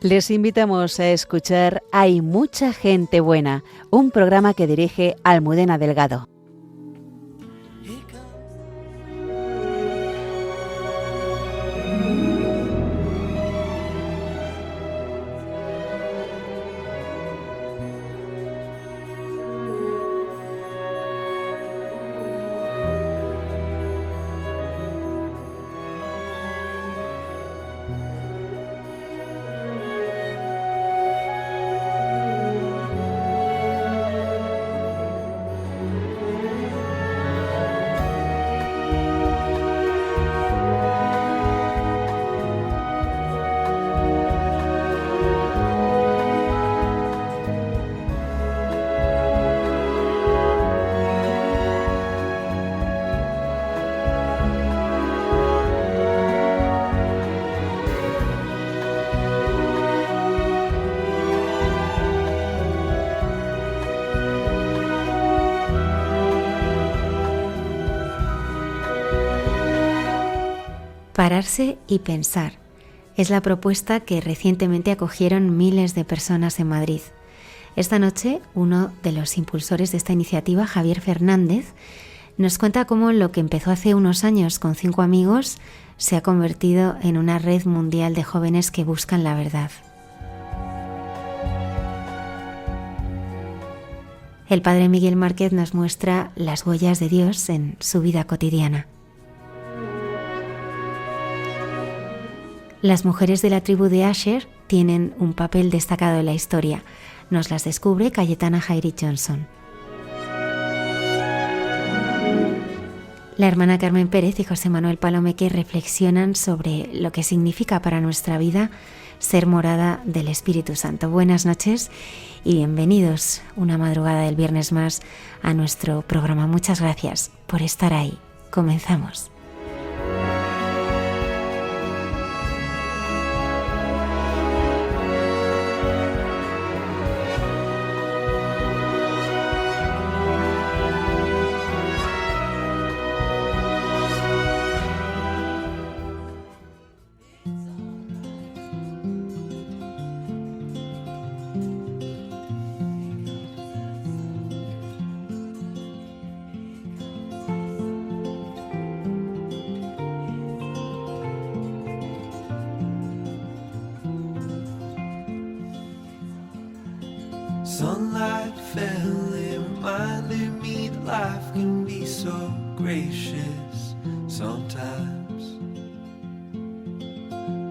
Les invitamos a escuchar Hay mucha gente buena, un programa que dirige Almudena Delgado. Pararse y pensar es la propuesta que recientemente acogieron miles de personas en Madrid. Esta noche, uno de los impulsores de esta iniciativa, Javier Fernández, nos cuenta cómo lo que empezó hace unos años con 5 amigos se ha convertido en una red mundial de jóvenes que buscan la verdad. El padre Miguel Márquez nos muestra las huellas de Dios en su vida cotidiana. Las mujeres de la tribu de Asher tienen un papel destacado en la historia. Nos las descubre Cayetana Jairi Johnson. La hermana Carmen Pérez y José Manuel Palomeque reflexionan sobre lo que significa para nuestra vida ser morada del Espíritu Santo. Buenas noches y bienvenidos una madrugada del viernes más a nuestro programa. Muchas gracias por estar ahí. Comenzamos. Sunlight fell, it reminded me that life can be so gracious sometimes.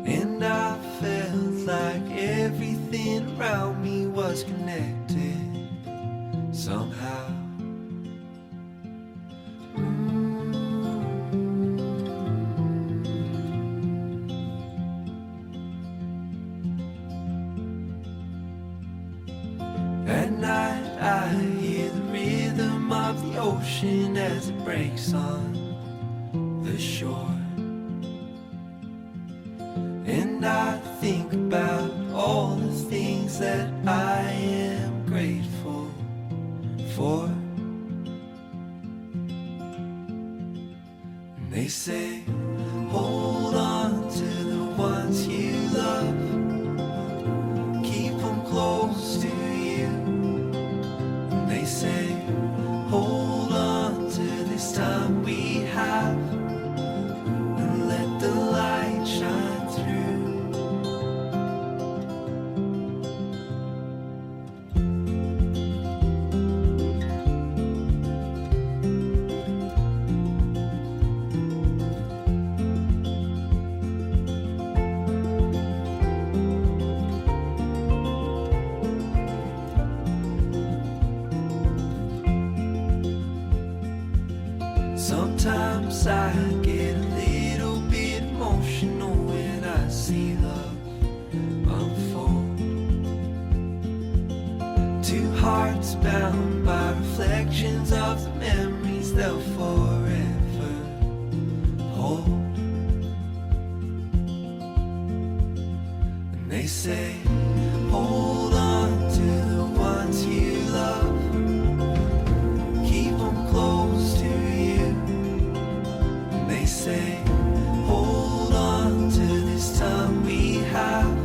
And I felt like everything around me was connected somehow. At night I hear the rhythm of the ocean as it breaks on the shore. And I think about all the things that I am grateful for. And they say, hold on to the ones you love, keep them close to you. And they say, hold on to this time we have, and let the light shine through. Sometimes I get a little bit emotional when I see love unfold. Two hearts bound by reflections of the memories they'll forever hold. And they say, hold on to the ones you love, keep them close to you. And they say, hold on to this time we have,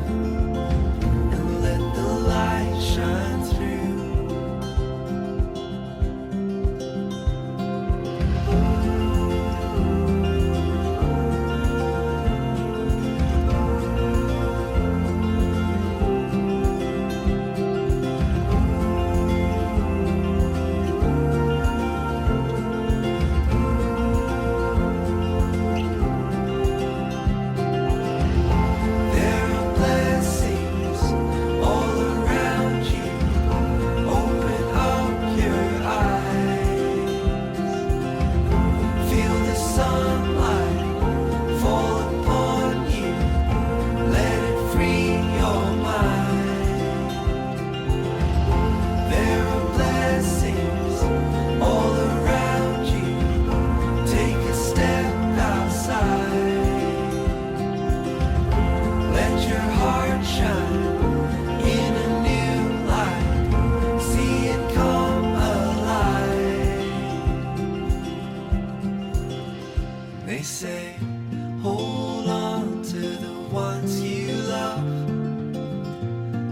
They say, hold on to the ones you love.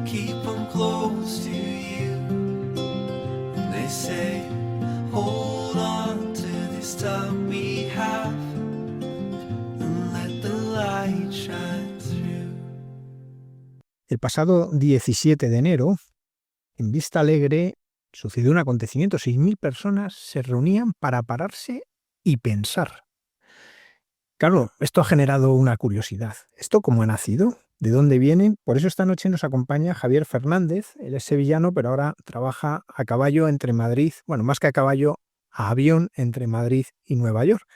Keep them close to you. And they say, hold on to this time we have. And let the light shine through. El pasado 17 de enero, en Vista Alegre, sucedió un acontecimiento. 6.000 personas se reunían para pararse y pensar. Claro, esto ha generado una curiosidad. ¿Esto cómo ha nacido? ¿De dónde viene? Por eso esta noche nos acompaña Javier Fernández. Él es sevillano, pero ahora trabaja a caballo entre Madrid, bueno, más que a caballo, a avión entre Madrid y Nueva York.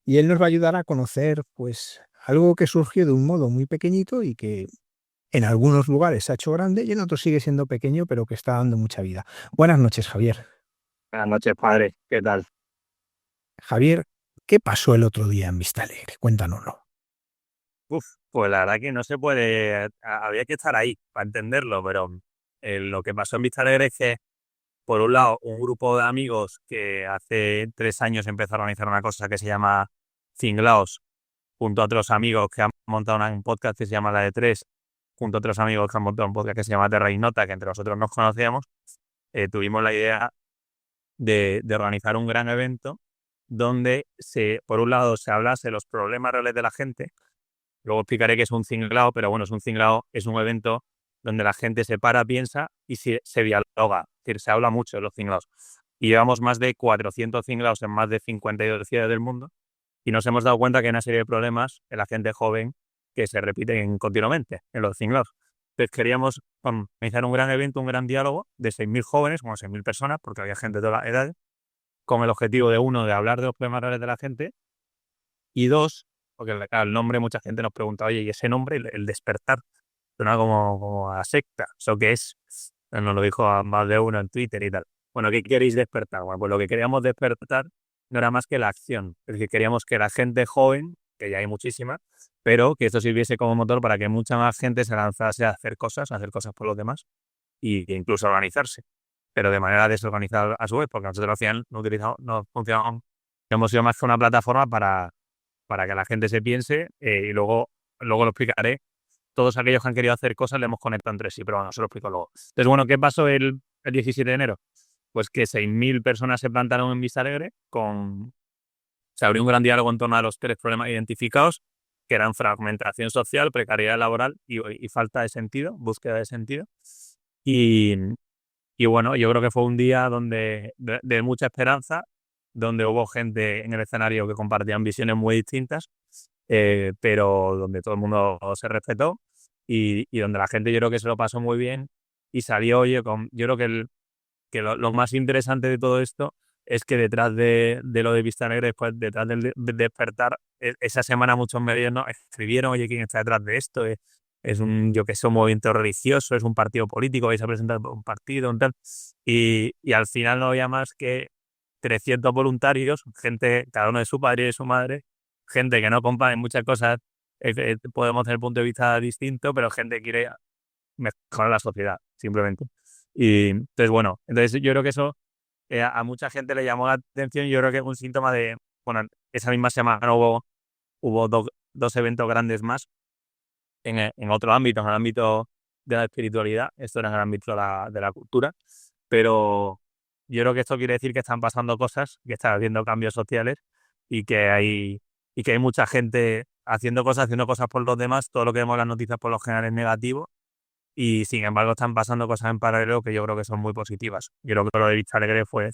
Y él nos va a ayudar a conocer, pues, algo que surgió de un modo muy pequeñito y que en algunos lugares se ha hecho grande y en otros sigue siendo pequeño, pero que está dando mucha vida. Buenas noches, Javier. Buenas noches, padre. ¿Qué tal? Javier, ¿qué pasó el otro día en Vista Alegre? Cuéntanoslo. Pues la verdad que no se puede, había que estar ahí para entenderlo, pero lo que pasó en Vista Alegre es que, por un lado, un grupo de amigos que hace 3 años empezó a organizar una cosa que se llama Cinglaos, junto a otros amigos que han montado un podcast que se llama La de Tres, junto a otros amigos que han montado un podcast que se llama Terra Ignota, que entre nosotros nos conocíamos, tuvimos la idea de organizar un gran evento donde por un lado se hablase de los problemas reales de la gente. Luego explicaré qué es un cinglao, pero bueno, es un evento donde la gente se para, piensa y se dialoga. Es decir, se habla mucho de los cinglaos. Y llevamos más de 400 cinglaos en más de 52 ciudades del mundo y nos hemos dado cuenta que hay una serie de problemas en la gente joven que se repiten continuamente en los cinglaos. Entonces queríamos organizar un gran evento, un gran diálogo de 6.000 jóvenes, como 6.000 personas, porque había gente de todas las edades, con el objetivo de, uno, de hablar de los problemas reales de la gente, y dos, porque claro, el nombre, mucha gente nos pregunta, oye, ¿y ese nombre, el despertar? Suena como a secta, ¿eso qué es? Nos lo dijo a más de uno en Twitter y tal. Bueno, ¿qué queréis despertar? Bueno, pues lo que queríamos despertar no era más que la acción. Es decir, queríamos que la gente joven, que ya hay muchísima, pero que esto sirviese como motor para que mucha más gente se lanzase a hacer cosas por los demás e incluso organizarse, pero de manera desorganizada a su vez, porque nosotros al final no funcionamos, hemos sido más que una plataforma para que la gente se piense y luego lo explicaré. Todos aquellos que han querido hacer cosas le hemos conectado entre sí, pero bueno, se lo explico luego. Entonces, bueno, ¿qué pasó el 17 de enero? Pues que 6.000 personas se plantaron en Vista Alegre, se abrió un gran diálogo en torno a los 3 problemas identificados, que eran fragmentación social, precariedad laboral y falta de sentido, búsqueda de sentido. Y bueno, yo creo que fue un día de mucha esperanza, donde hubo gente en el escenario que compartían visiones muy distintas, pero donde todo el mundo se respetó y donde la gente yo creo que se lo pasó muy bien y salió, oye, yo creo que lo más interesante de todo esto es que detrás de lo de Vista Alegre, después, detrás del despertar, esa semana muchos medios nos escribieron, oye, ¿quién está detrás de esto? Es un movimiento religioso, es un partido político, vais a presentar un partido, un tal. Y al final no había más que 300 voluntarios, gente, cada uno de su padre y de su madre, gente que no compara en muchas cosas, podemos tener punto de vista distinto, pero gente que quiere mejorar la sociedad, simplemente. Y entonces, bueno, yo creo que eso a mucha gente le llamó la atención. Yo creo que es un síntoma de, bueno, esa misma semana hubo dos eventos grandes más en otro ámbito, en el ámbito de la espiritualidad. Esto era en el ámbito de la cultura, pero yo creo que esto quiere decir que están pasando cosas, que están habiendo cambios sociales y que hay mucha gente haciendo cosas por los demás. Todo lo que vemos en las noticias por lo general es negativo y sin embargo están pasando cosas en paralelo que yo creo que son muy positivas. Yo creo que lo de Vista Alegre fue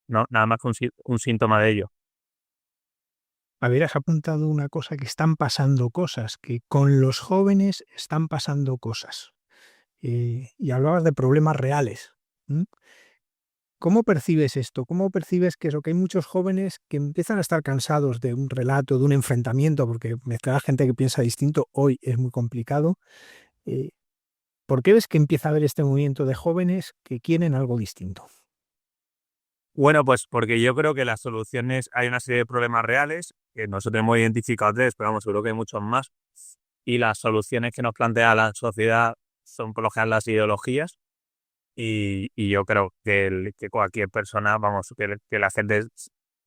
nada más que un síntoma de ello. Has apuntado una cosa, que están pasando cosas, que con los jóvenes están pasando cosas. Y hablabas de problemas reales. ¿Mm? ¿Cómo percibes esto? ¿Cómo percibes que hay muchos jóvenes que empiezan a estar cansados de un relato, de un enfrentamiento, porque mezclar a gente que piensa distinto hoy es muy complicado? ¿Por qué ves que empieza a haber este movimiento de jóvenes que quieren algo distinto? Bueno, pues porque yo creo que las soluciones, hay una serie de problemas reales, que nosotros hemos identificado 3, pero vamos, seguro que hay muchos más, y las soluciones que nos plantea la sociedad son por lo general las ideologías, y yo creo que cualquier persona, vamos, que la gente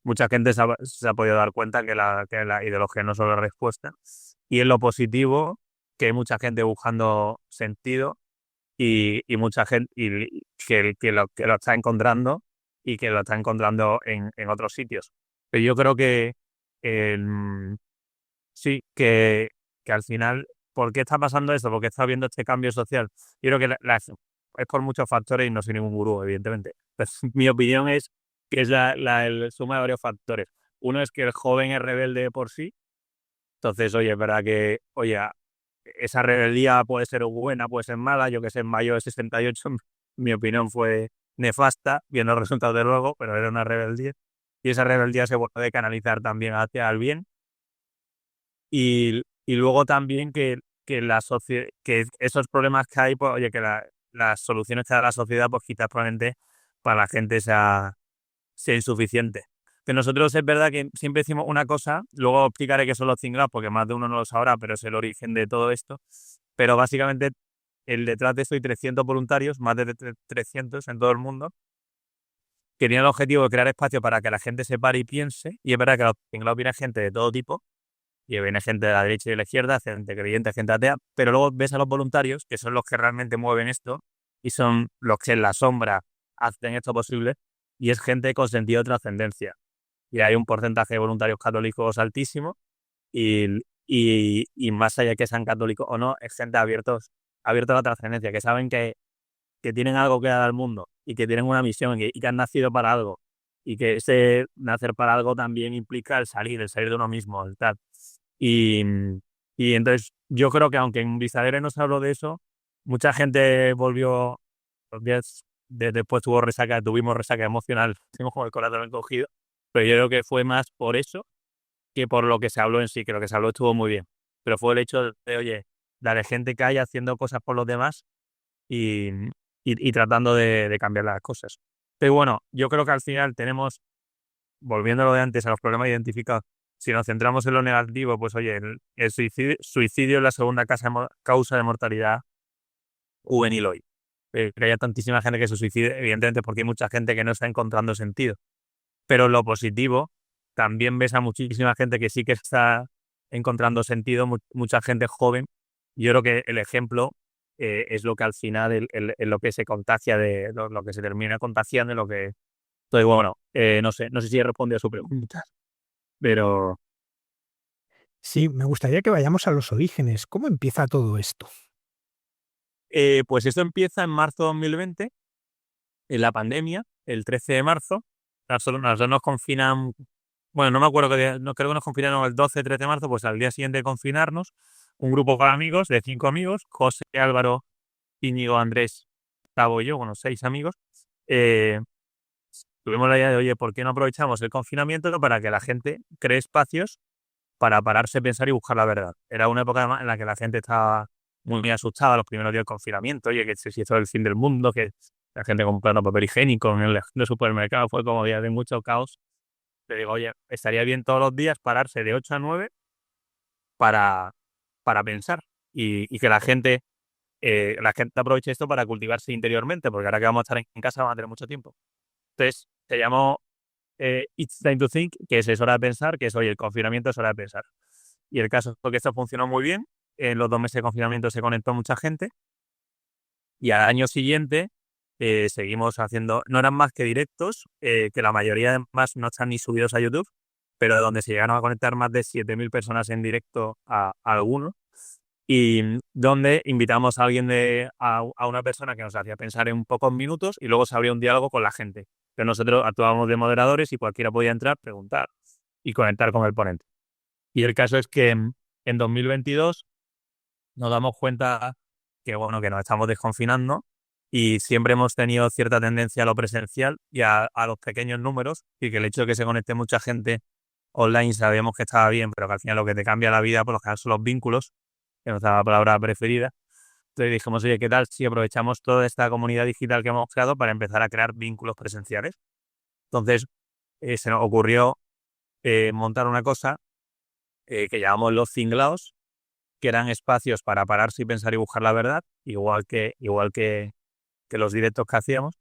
mucha gente se ha podido dar cuenta que la ideología no solo es respuesta. Y en lo positivo, que hay mucha gente buscando sentido y mucha gente que lo está encontrando y que lo está encontrando en otros sitios. Pero yo creo que sí, que al final, ¿por qué está pasando esto? ¿Por qué está habiendo este cambio social? Yo creo que es por muchos factores y no soy ningún gurú, evidentemente. Pero mi opinión es que es el suma de varios factores. Uno es que el joven es rebelde de por sí. Entonces, oye, es verdad que, oye, esa rebeldía puede ser buena, puede ser mala. Yo que sé, en mayo de 68, mi opinión fue nefasta, viendo los resultados de luego, pero era una rebeldía. Y esa rebeldía se puede canalizar también hacia el bien. Y luego también que que esos problemas que hay, pues, oye, que las soluciones que da la sociedad, pues quizás probablemente para la gente sea insuficiente. Que nosotros es verdad que siempre decimos una cosa, luego explicaré qué son los cinglados, porque más de uno no lo sabrá, pero es el origen de todo esto. Pero básicamente, detrás de esto hay 300 voluntarios, más de 300 en todo el mundo, que tienen el objetivo de crear espacio para que la gente se pare y piense. Y es verdad que los cinglados viene gente de todo tipo, y viene gente de la derecha y de la izquierda, gente creyente, gente atea, pero luego ves a los voluntarios, que son los que realmente mueven esto, y son los que en la sombra hacen esto posible, y es gente con sentido de trascendencia. Y hay un porcentaje de voluntarios católicos altísimo, y más allá de que sean católicos o no, es gente abierta a la trascendencia, que saben que tienen algo que dar al mundo, y que tienen una misión, y que han nacido para algo, y que ese nacer para algo también implica el salir de uno mismo, el tal. Y, entonces yo creo que aunque en Vistalegre no se habló de eso, mucha gente volvió, los días después tuvimos resaca emocional, tenemos como el corazón encogido, pero yo creo que fue más por eso que por lo que se habló en sí, que lo que se habló estuvo muy bien, pero fue el hecho de, oye, darle gente que haya haciendo cosas por los demás y, y tratando de cambiar las cosas. Pero bueno, yo creo que al final tenemos, volviendo a lo de antes, a los problemas identificados, si nos centramos en lo negativo, pues oye, el suicidio es la segunda causa de mortalidad juvenil hoy. Que haya tantísima gente que se suicide, evidentemente porque hay mucha gente que no está encontrando sentido. Pero lo positivo, también ves a muchísima gente que sí que está encontrando sentido, mucha gente joven. Yo creo que el ejemplo es lo que al final es lo que se contagia, de lo que se termina contagiando, y lo que... Entonces, bueno, no sé si he respondido a su pregunta, pero... Sí, me gustaría que vayamos a los orígenes. ¿Cómo empieza todo esto? Pues esto empieza en marzo de 2020, en la pandemia, el 13 de marzo. Nosotros nos confinan, bueno, no me acuerdo qué día, no, creo que nos confinaron el 12, 13 de marzo, pues al día siguiente de confinarnos, un grupo de amigos, de 5 amigos, José, Álvaro, Íñigo, Andrés, Tavo y yo, bueno, 6 amigos, tuvimos la idea de, oye, ¿por qué no aprovechamos el confinamiento para que la gente cree espacios para pararse, pensar y buscar la verdad? Era una época además en la que la gente estaba muy asustada los primeros días del confinamiento, oye, que si esto es el fin del mundo, que la gente comprando papel higiénico en el supermercado, fue como días de mucho caos. Le digo, oye, estaría bien todos los días pararse de 8 a 9 para pensar, y que la gente aproveche esto para cultivarse interiormente, porque ahora que vamos a estar en casa vamos a tener mucho tiempo. Entonces, se llamó It's Time to Think, que es hora de pensar, que es, oye, el confinamiento es hora de pensar. Y el caso es que esto funcionó muy bien. En los 2 meses de confinamiento se conectó mucha gente, y al año siguiente seguimos haciendo, no eran más que directos, que la mayoría además no están ni subidos a YouTube, pero donde se llegaron a conectar más de 7.000 personas en directo a alguno, y donde invitamos a alguien a una persona que nos hacía pensar en pocos minutos, y luego se abría un diálogo con la gente. Pero nosotros actuábamos de moderadores y cualquiera podía entrar, preguntar y conectar con el ponente. Y el caso es que en 2022 nos damos cuenta que, bueno, que nos estamos desconfinando, y siempre hemos tenido cierta tendencia a lo presencial y a los pequeños números, y que el hecho de que se conecte mucha gente online sabíamos que estaba bien, pero que al final lo que te cambia la vida por lo general son los vínculos, que nos da la palabra preferida. Entonces dijimos, oye, ¿qué tal si aprovechamos toda esta comunidad digital que hemos creado para empezar a crear vínculos presenciales? Entonces se nos ocurrió montar una cosa que llamamos los cinglaos, que eran espacios para pararse y pensar y buscar la verdad, igual que los directos que hacíamos,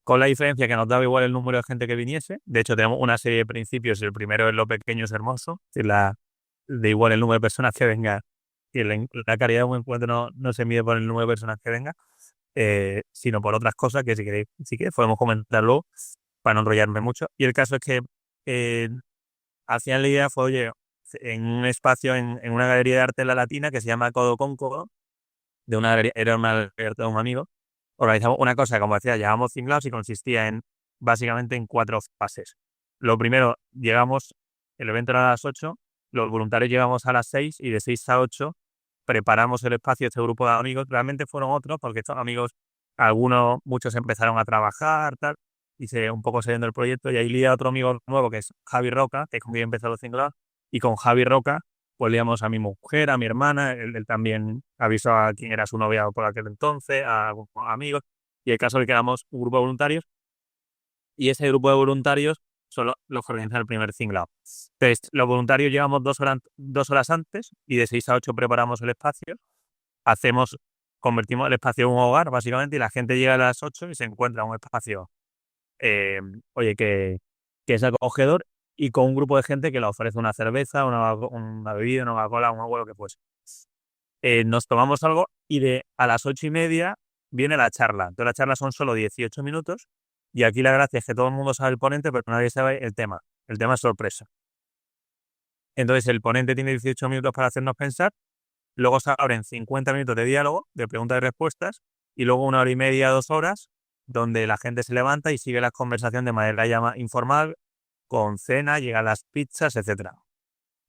con la diferencia que nos daba igual el número de gente que viniese. De hecho, tenemos una serie de principios. El primero es lo pequeño es hermoso, es decir, de igual el número de personas que venga, y la calidad de un encuentro no se mide por el número de personas que venga, sino por otras cosas que si queréis podemos comentarlo para no enrollarme mucho. Y el caso es que eh, al final la idea fue, oye, en un espacio, en una galería de arte en La Latina que se llama Codo con Codo, era una galería de un amigo, organizamos una cosa, como decía, llevábamos cinglados y consistía básicamente en 4 fases. Lo primero, el evento era a las 8, los voluntarios llegamos a las 6 y de 6 a 8 preparamos el espacio de este grupo de amigos. Realmente fueron otros, porque estos amigos, muchos empezaron a trabajar, tal, y un poco saliendo del proyecto, y ahí lié a otro amigo nuevo, que es Javi Roca, que es con quien empezó los cinglados, y con Javi Roca pues liamos a mi mujer, a mi hermana, él también avisó a quien era su novia por aquel entonces, a amigos, y el caso es que éramos un grupo de voluntarios, y ese grupo de voluntarios son los que organizan el primer cinglado. Entonces, los voluntarios llegamos 2 horas antes, y de 6 a 8 preparamos el espacio, convertimos el espacio en un hogar, básicamente, y la gente llega a las 8 y se encuentra en un espacio, oye, que es acogedor, y con un grupo de gente que le ofrece una cerveza, una bebida, una Coca-Cola, un agua, lo que fuese. Nos tomamos algo y a las 8:30 viene la charla. Entonces la charla son solo 18 minutos, y aquí la gracia es que todo el mundo sabe el ponente, pero nadie sabe el tema. El tema es sorpresa. Entonces el ponente tiene 18 minutos para hacernos pensar, luego se abren 50 minutos de diálogo, de preguntas y respuestas, y luego 1 hora y media, 2 horas, donde la gente se levanta y sigue la conversación de manera informal, con cena, llegan las pizzas, etcétera.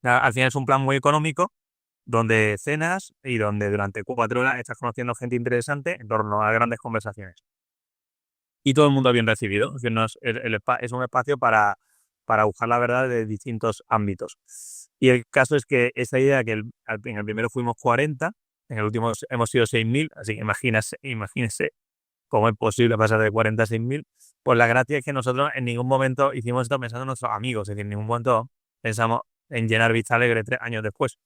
Al final es un plan muy económico, donde cenas y donde durante 4 horas estás conociendo gente interesante en torno a grandes conversaciones. Y todo el mundo bien recibido. Es decir, es un espacio para buscar la verdad de distintos ámbitos. Y el caso es que esa idea, que en el primero fuimos 40, en el último hemos sido 6.000, así que imagínese cómo es posible pasar de 40 a 6.000. Pues la gracia es que nosotros en ningún momento hicimos esto pensando en nuestros amigos, es decir, en ningún momento pensamos en llenar Vista Alegre 3 años después.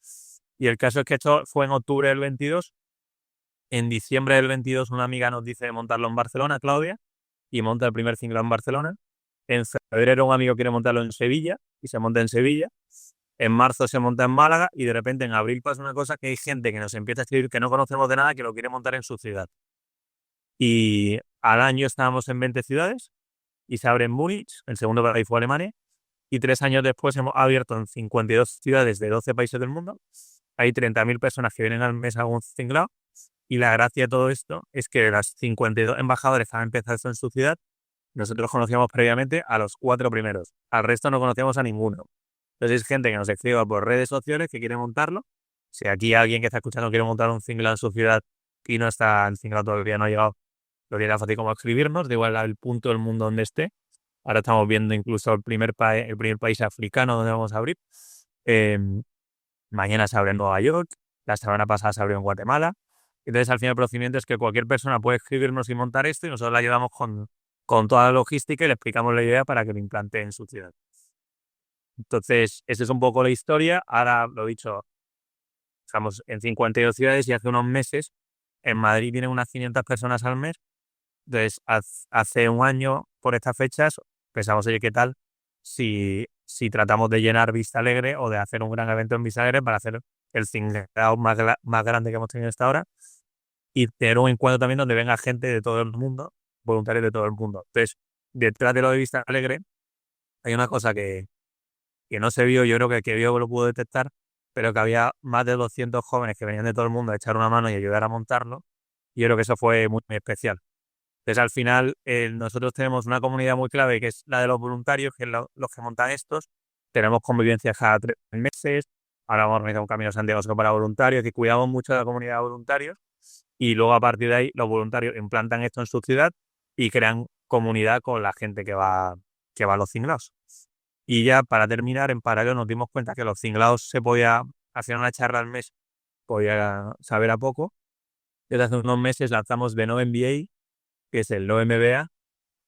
Y el caso es que esto fue en octubre del 22. En diciembre del 22 una amiga nos dice de montarlo en Barcelona, Claudia, y monta el primer cinglado en Barcelona. En febrero un amigo quiere montarlo en Sevilla y se monta en Sevilla. En marzo se monta en Málaga, y de repente en abril pasa una cosa, que hay gente que nos empieza a escribir que no conocemos de nada, que lo quiere montar en su ciudad. Y al año estábamos en 20 ciudades y se abre en Múnich, el segundo país fue Alemania, y 3 años después hemos abierto en 52 ciudades de 12 países del mundo. Hay 30.000 personas que vienen al mes a un cinglado, y la gracia de todo esto es que las 52 embajadores que han empezado esto en su ciudad, nosotros conocíamos previamente a los 4 primeros, al resto no conocíamos a ninguno. Entonces es gente que nos escribe por redes sociales que quiere montarlo. Si aquí alguien que está escuchando quiere montar un cinglado en su ciudad y no está en cinglado todavía, no ha llegado, lo que era fácil como escribirnos, da igual al punto del mundo donde esté. Ahora estamos viendo incluso el primer país africano donde vamos a abrir. Mañana se abre en Nueva York, la semana pasada se abrió en Guatemala. Entonces, al final el procedimiento es que cualquier persona puede escribirnos y montar esto, y nosotros le ayudamos con toda la logística y le explicamos la idea para que lo implante en su ciudad. Entonces, esa es un poco la historia. Ahora, lo dicho, estamos en 52 ciudades, y hace unos meses en Madrid vienen unas 500 personas al mes. Entonces, hace un año, por estas fechas, pensamos, oye, ¿qué tal si tratamos de llenar Vista Alegre, o de hacer un gran evento en Vista Alegre para hacer el cinglado más grande que hemos tenido hasta ahora, y tener un encuentro también donde venga gente de todo el mundo, voluntarios de todo el mundo? Entonces, detrás de lo de Vista Alegre hay una cosa que no se vio, yo creo que vio lo pudo detectar, pero que había más de 200 jóvenes que venían de todo el mundo a echar una mano y ayudar a montarlo, y yo creo que eso fue muy, muy especial. Entonces, al final, nosotros tenemos una comunidad muy clave, que es la de los voluntarios, que es los que montan estos. Tenemos convivencia cada 3 meses. Ahora vamos a organizar un Camino de Santiago solo para voluntarios, y cuidamos mucho de la comunidad de voluntarios. Y luego, a partir de ahí, los voluntarios implantan esto en su ciudad y crean comunidad con la gente que va a los cinglados. Y ya para terminar, en paralelo nos dimos cuenta que los cinglados se podía hacer una charla al mes, podía saber a poco. Desde hace unos meses lanzamos The No MBA, que es el No MBA,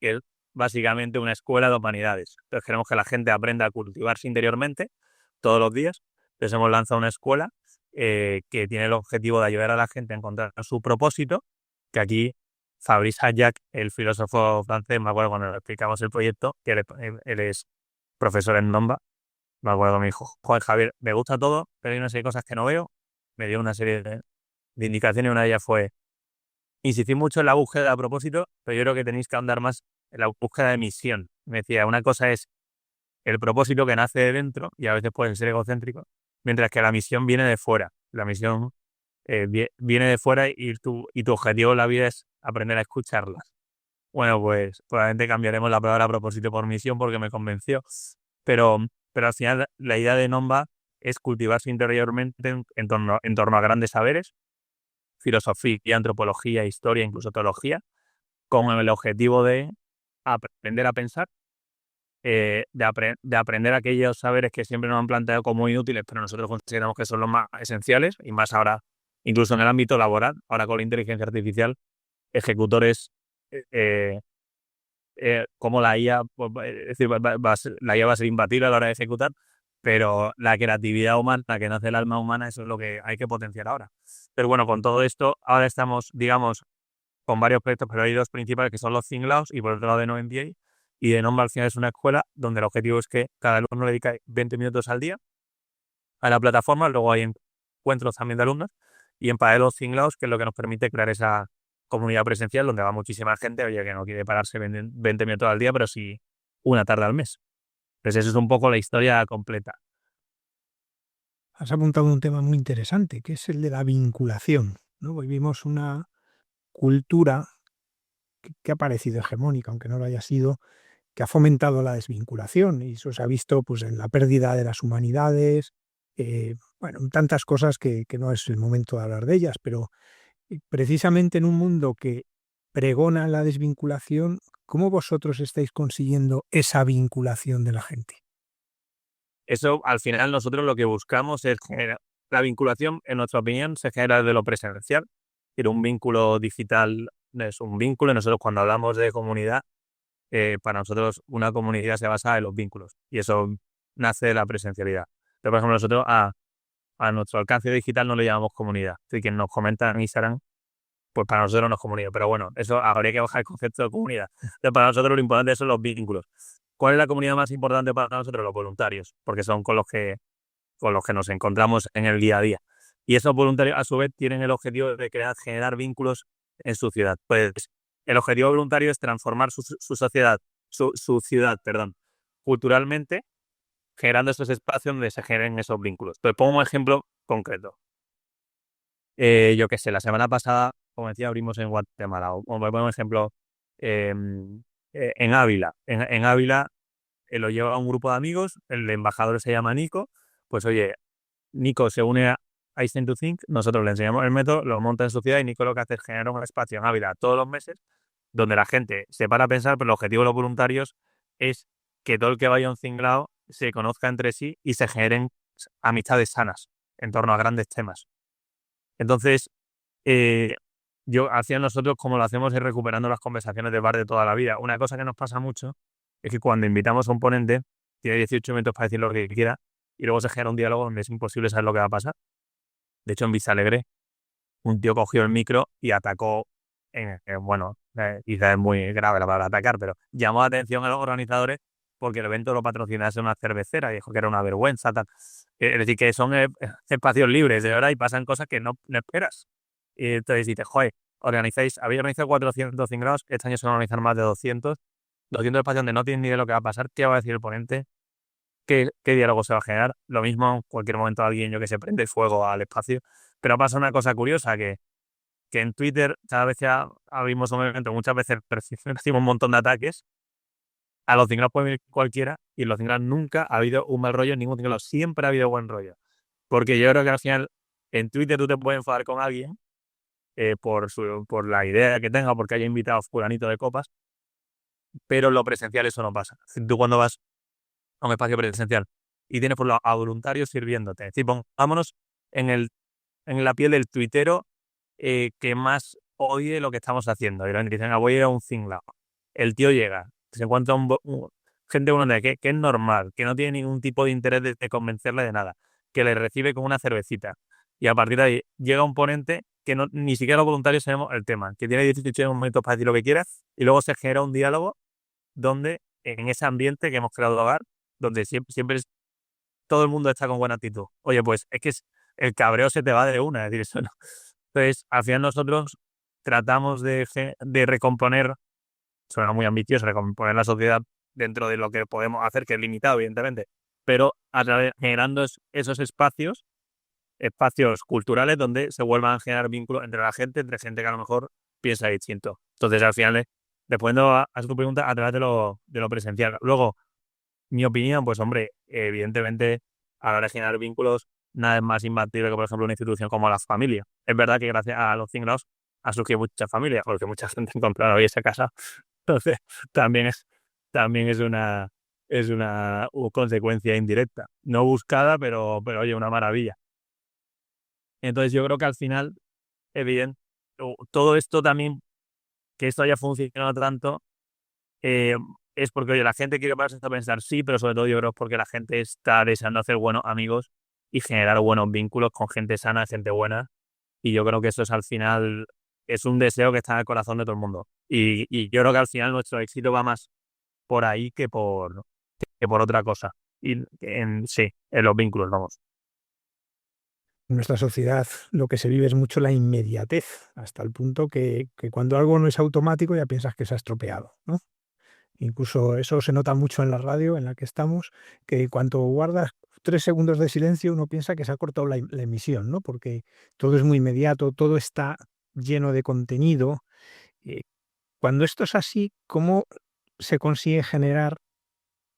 que es básicamente una escuela de humanidades. Entonces queremos que la gente aprenda a cultivarse interiormente todos los días. Entonces hemos lanzado una escuela que tiene el objetivo de ayudar a la gente a encontrar su propósito, que aquí Fabrice Hayak, el filósofo francés, me acuerdo cuando le explicamos el proyecto, que él es profesor en Nomba, me acuerdo que me dijo, joder, Javier, me gusta todo, pero hay una serie de cosas que no veo. Me dio una serie de indicaciones y una de ellas fue insistir mucho en la búsqueda a propósito, pero yo creo que tenéis que andar más en la búsqueda de misión. Me decía, una cosa es el propósito que nace de dentro y a veces puede ser egocéntrico, mientras que la misión viene de fuera. La misión viene de fuera y tu objetivo en la vida es aprender a escucharlas. Bueno, pues probablemente cambiaremos la palabra propósito por misión porque me convenció, pero, pero al final la idea de Nomba es cultivarse interiormente en torno a grandes saberes, filosofía, antropología, historia, incluso teología, con el objetivo de aprender a pensar, de aprender aquellos saberes que siempre nos han planteado como inútiles, pero nosotros consideramos que son los más esenciales, y más ahora, incluso en el ámbito laboral, ahora con la inteligencia artificial, ejecutores como la IA, pues, es decir, la IA va a ser imbatible a la hora de ejecutar, pero la creatividad humana, que nace del alma humana, eso es lo que hay que potenciar ahora. Pero bueno, con todo esto, ahora estamos, digamos, con varios proyectos, pero hay dos principales que son los Cinglaos y por otro lado de No MBA. Y de Nomba al final es una escuela donde el objetivo es que cada alumno le dedique 20 minutos al día a la plataforma, luego hay encuentros también de alumnos y en paralelo los Cinglaos, que es lo que nos permite crear esa comunidad presencial donde va muchísima gente, oye, que no quiere pararse 20 minutos al día, pero sí una tarde al mes. Entonces eso es un poco la historia completa. Has apuntado un tema muy interesante, que es el de la vinculación, ¿no? Vivimos una cultura que ha parecido hegemónica, aunque no lo haya sido, que ha fomentado la desvinculación y eso se ha visto pues, en la pérdida de las humanidades, bueno, tantas cosas que no es el momento de hablar de ellas, pero precisamente en un mundo que pregona la desvinculación, ¿cómo vosotros estáis consiguiendo esa vinculación de la gente? Eso, al final, nosotros lo que buscamos es generar la vinculación, en nuestra opinión, se genera desde lo presencial. Pero un vínculo digital es un vínculo. Y nosotros, cuando hablamos de comunidad, para nosotros una comunidad se basa en los vínculos. Y eso nace de la presencialidad. Pero, por ejemplo, nosotros a nuestro alcance digital no le llamamos comunidad. Si quien nos comenta en Instagram, pues para nosotros no es comunidad. Pero bueno, eso habría que bajar el concepto de comunidad. Pero para nosotros lo importante son los vínculos. ¿Cuál es la comunidad más importante para nosotros? Los voluntarios, porque son con los que nos encontramos en el día a día. Y esos voluntarios, a su vez, tienen el objetivo de generar vínculos en su ciudad. Pues el objetivo voluntario es transformar su sociedad, su ciudad, perdón, culturalmente, generando esos espacios donde se generen esos vínculos. Entonces, pongo un ejemplo concreto. Yo qué sé, la semana pasada, como decía, abrimos en Guatemala. O me pongo un ejemplo en Ávila. En Ávila lo lleva un grupo de amigos, el embajador se llama Nico. Pues oye, Nico se une a Einstein to Think, nosotros le enseñamos el método, lo monta en su ciudad y Nico lo que hace es generar un espacio en Ávila todos los meses donde la gente se para a pensar, pero el objetivo de los voluntarios es que todo el que vaya a un cinglao se conozca entre sí y se generen amistades sanas en torno a grandes temas. Entonces, yo hacia nosotros, como lo hacemos, es recuperando las conversaciones de bar de toda la vida. Una cosa que nos pasa mucho es que cuando invitamos a un ponente, tiene 18 minutos para decir lo que quiera y luego se genera un diálogo donde es imposible saber lo que va a pasar. De hecho, en Vista Alegre, un tío cogió el micro y atacó, quizás es muy grave la palabra atacar, pero llamó la atención a los organizadores porque el evento lo patrocinase una cervecera y dijo que era una vergüenza, tal. Es decir, que son espacios libres, de verdad, y pasan cosas que no esperas. Y entonces dices, joder, habéis organizado 400 cingrados, este año se van a organizar más de 200 espacios donde no tienes ni idea de lo que va a pasar, qué va a decir el ponente, qué diálogo se va a generar. Lo mismo, en cualquier momento alguien, yo que se prende fuego al espacio. Pero pasa una cosa curiosa, que en Twitter, cada vez que abrimos un evento, muchas veces recibimos un montón de ataques. A los cingrados puede venir cualquiera y en los cingrados nunca ha habido un mal rollo en ningún cingrado. Siempre ha habido buen rollo. Porque yo creo que al final en Twitter tú te puedes enfadar con alguien por la idea que tenga, porque haya invitado a fulanito de copas, pero en lo presencial eso no pasa. Tú cuando vas a un espacio presencial y tienes por a voluntarios sirviéndote. Es decir, pongámonos en la piel del tuitero que más odie lo que estamos haciendo. Y le dicen, voy a ir a un cinglao. El tío llega, se encuentra gente que es normal, que no tiene ningún tipo de interés de convencerle de nada, que le recibe con una cervecita, Y a partir de ahí llega un ponente que ni siquiera los voluntarios sabemos el tema, que tiene 18 momentos para decir lo que quiera, y luego se genera un diálogo donde en ese ambiente que hemos creado de hogar, donde siempre todo el mundo está con buena actitud. Oye, pues es que el cabreo se te va de una, es decir, eso no. Entonces, al final nosotros tratamos de recomponer, suena muy ambicioso, recomponer la sociedad dentro de lo que podemos hacer, que es limitado, evidentemente, pero generando esos espacios culturales donde se vuelvan a generar vínculos entre gente que a lo mejor piensa distinto. Entonces, al final, respondiendo a tu pregunta, a través de lo presencial. Luego, mi opinión, pues hombre, evidentemente, a la hora de generar vínculos, nada es más imbatible que, por ejemplo, una institución como la familia. Es verdad que gracias a los cinglados ha surgido muchas familias, porque mucha gente ha encontrado hoy esa casa. Entonces, también es una consecuencia indirecta. No buscada, pero oye, una maravilla. Entonces, yo creo que al final, evidente, todo esto también, que esto haya funcionado tanto, eh, es porque, oye, la gente quiere pararse a pensar, sí, pero sobre todo yo creo que es porque la gente está deseando hacer buenos amigos y generar buenos vínculos con gente sana, gente buena. Y yo creo que eso es al final, es un deseo que está en el corazón de todo el mundo. Y yo creo que al final nuestro éxito va más por ahí que por otra cosa. Y sí, en los vínculos, vamos. En nuestra sociedad lo que se vive es mucho la inmediatez, hasta el punto que cuando algo no es automático ya piensas que se ha estropeado, ¿no? Incluso eso se nota mucho en la radio en la que estamos, que cuando guardas 3 segundos de silencio uno piensa que se ha cortado la emisión, ¿no? Porque todo es muy inmediato, todo está lleno de contenido. Eh, Cuando esto es así, ¿cómo se consigue generar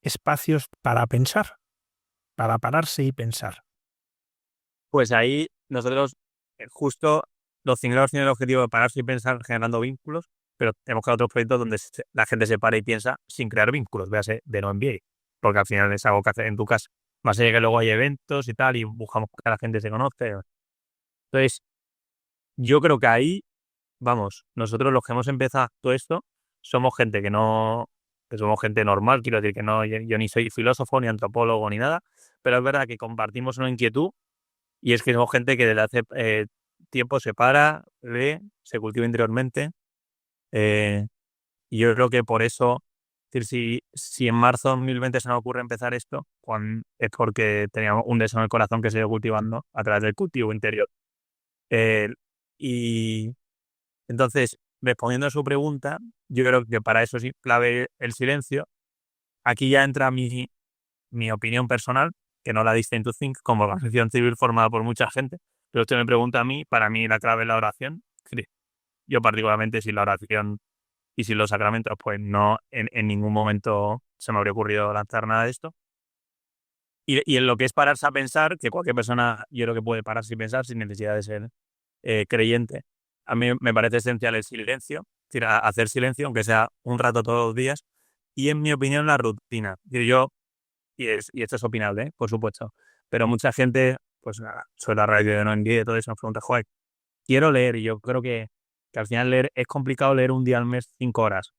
espacios para pensar, para pararse y pensar? Pues ahí nosotros, justo los cingleros tienen el objetivo de pararse y pensar generando vínculos, pero tenemos que otros proyectos donde la gente se para y piensa sin crear vínculos, véase de no MBA, porque al final es algo que hacer en tu casa. Más allá de que luego hay eventos y tal, y buscamos que la gente se conozca. Entonces, yo creo que ahí, vamos, nosotros los que hemos empezado todo esto, somos gente que somos gente normal, quiero decir que no, yo ni soy filósofo, ni antropólogo, ni nada, pero es verdad que compartimos una inquietud y es que somos gente que desde hace tiempo se para, lee, se cultiva interiormente. eh, y yo creo que por eso, es decir, si en marzo de 2020 se nos ocurre empezar esto, es porque teníamos un deseo en el corazón que se ha ido cultivando a través del cultivo interior. Eh, y entonces, respondiendo a su pregunta, yo creo que para eso sí, clave el silencio. Aquí ya entra mi opinión personal, que no la diste to Think, como organización civil formada por mucha gente, pero usted me pregunta a mí, para mí la clave es la oración. Yo particularmente sin la oración y sin los sacramentos, pues no, en ningún momento se me habría ocurrido lanzar nada de esto. Y en lo que es pararse a pensar, que cualquier persona yo creo que puede pararse y pensar sin necesidad de ser creyente, a mí me parece esencial el silencio, es decir, hacer silencio, aunque sea un rato todos los días, y en mi opinión la rutina. Y esto es opinable, por supuesto, pero mucha gente, pues nada, sobre la radio de no envíe y todo eso, nos pregunta, joder, quiero leer, y yo creo que al final leer es complicado leer un día al mes 5 horas.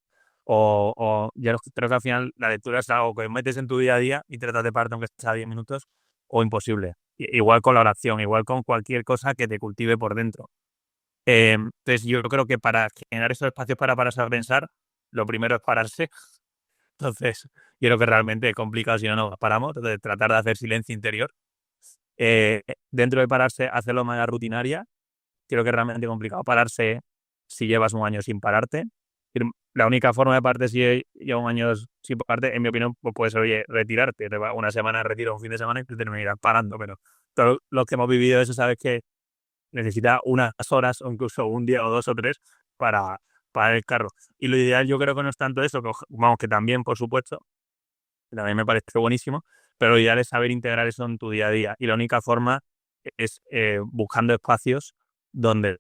O yo creo que al final la lectura es algo que metes en tu día a día y tratas de parte aunque sea 10 minutos, o imposible. Igual con la oración, igual con cualquier cosa que te cultive por dentro. Entonces yo creo que para generar esos espacios para pararse a pensar, lo primero es pararse. Entonces, yo creo que realmente es complicado si no nos paramos, entonces tratar de hacer silencio interior. Dentro de pararse, hacerlo de manera rutinaria, creo que es realmente complicado pararse si llevas un año sin pararte. La única forma de pararte si llevas un año sin pararte, en mi opinión, pues puede ser, oye, retirarte, te vas una semana de retiro, un fin de semana y te terminarás parando, pero todos los que hemos vivido eso sabes que necesita unas horas o incluso un día o 2 o 3 para parar el carro. Y lo ideal yo creo que no es tanto eso, que, vamos, que también, por supuesto, que también me parece buenísimo, pero lo ideal es saber integrar eso en tu día a día. Y la única forma es buscando espacios donde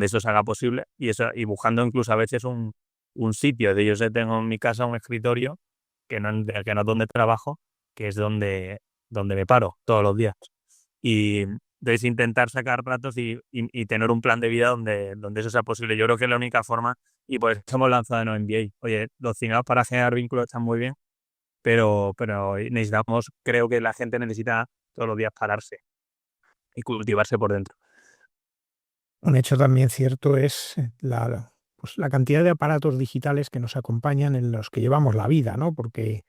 eso se haga posible y buscando incluso a veces un sitio. Yo tengo en mi casa un escritorio que no es donde trabajo, que es donde me paro todos los días. Y entonces intentar sacar ratos y tener un plan de vida donde eso sea posible. Yo creo que es la única forma y por eso hemos lanzado en MBA. Oye, los cinglados para generar vínculos están muy bien, pero necesitamos, creo que la gente necesita todos los días pararse. y cultivarse por dentro. Un hecho también cierto es pues, la cantidad de aparatos digitales que nos acompañan en los que llevamos la vida, ¿no? Porque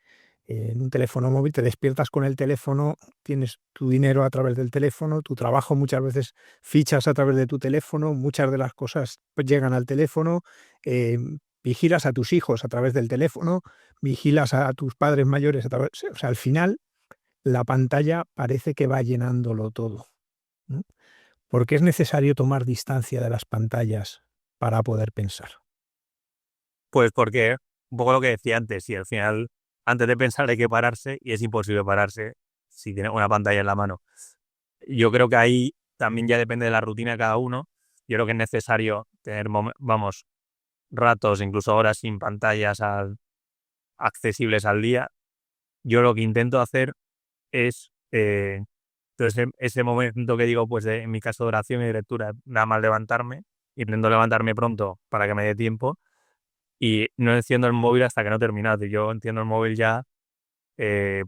en un teléfono móvil te despiertas con el teléfono, tienes tu dinero a través del teléfono, tu trabajo muchas veces fichas a través de tu teléfono, muchas de las cosas pues, llegan al teléfono, eh, vigilas a tus hijos a través del teléfono, vigilas a tus padres mayores a través, o sea, al final la pantalla parece que va llenándolo todo, ¿no? ¿Por qué es necesario tomar distancia de las pantallas para poder pensar? Pues porque, un poco lo que decía antes, si al final, antes de pensar hay que pararse y es imposible pararse si tienes una pantalla en la mano. Yo creo que ahí también ya depende de la rutina de cada uno. Yo creo que es necesario tener, vamos, ratos, incluso horas sin pantallas accesibles al día. Yo lo que intento hacer es, entonces, ese momento que digo, pues en mi caso de oración y de lectura, nada más levantarme, intento levantarme pronto para que me dé tiempo y no enciendo el móvil hasta que no he terminado. Yo enciendo el móvil ya,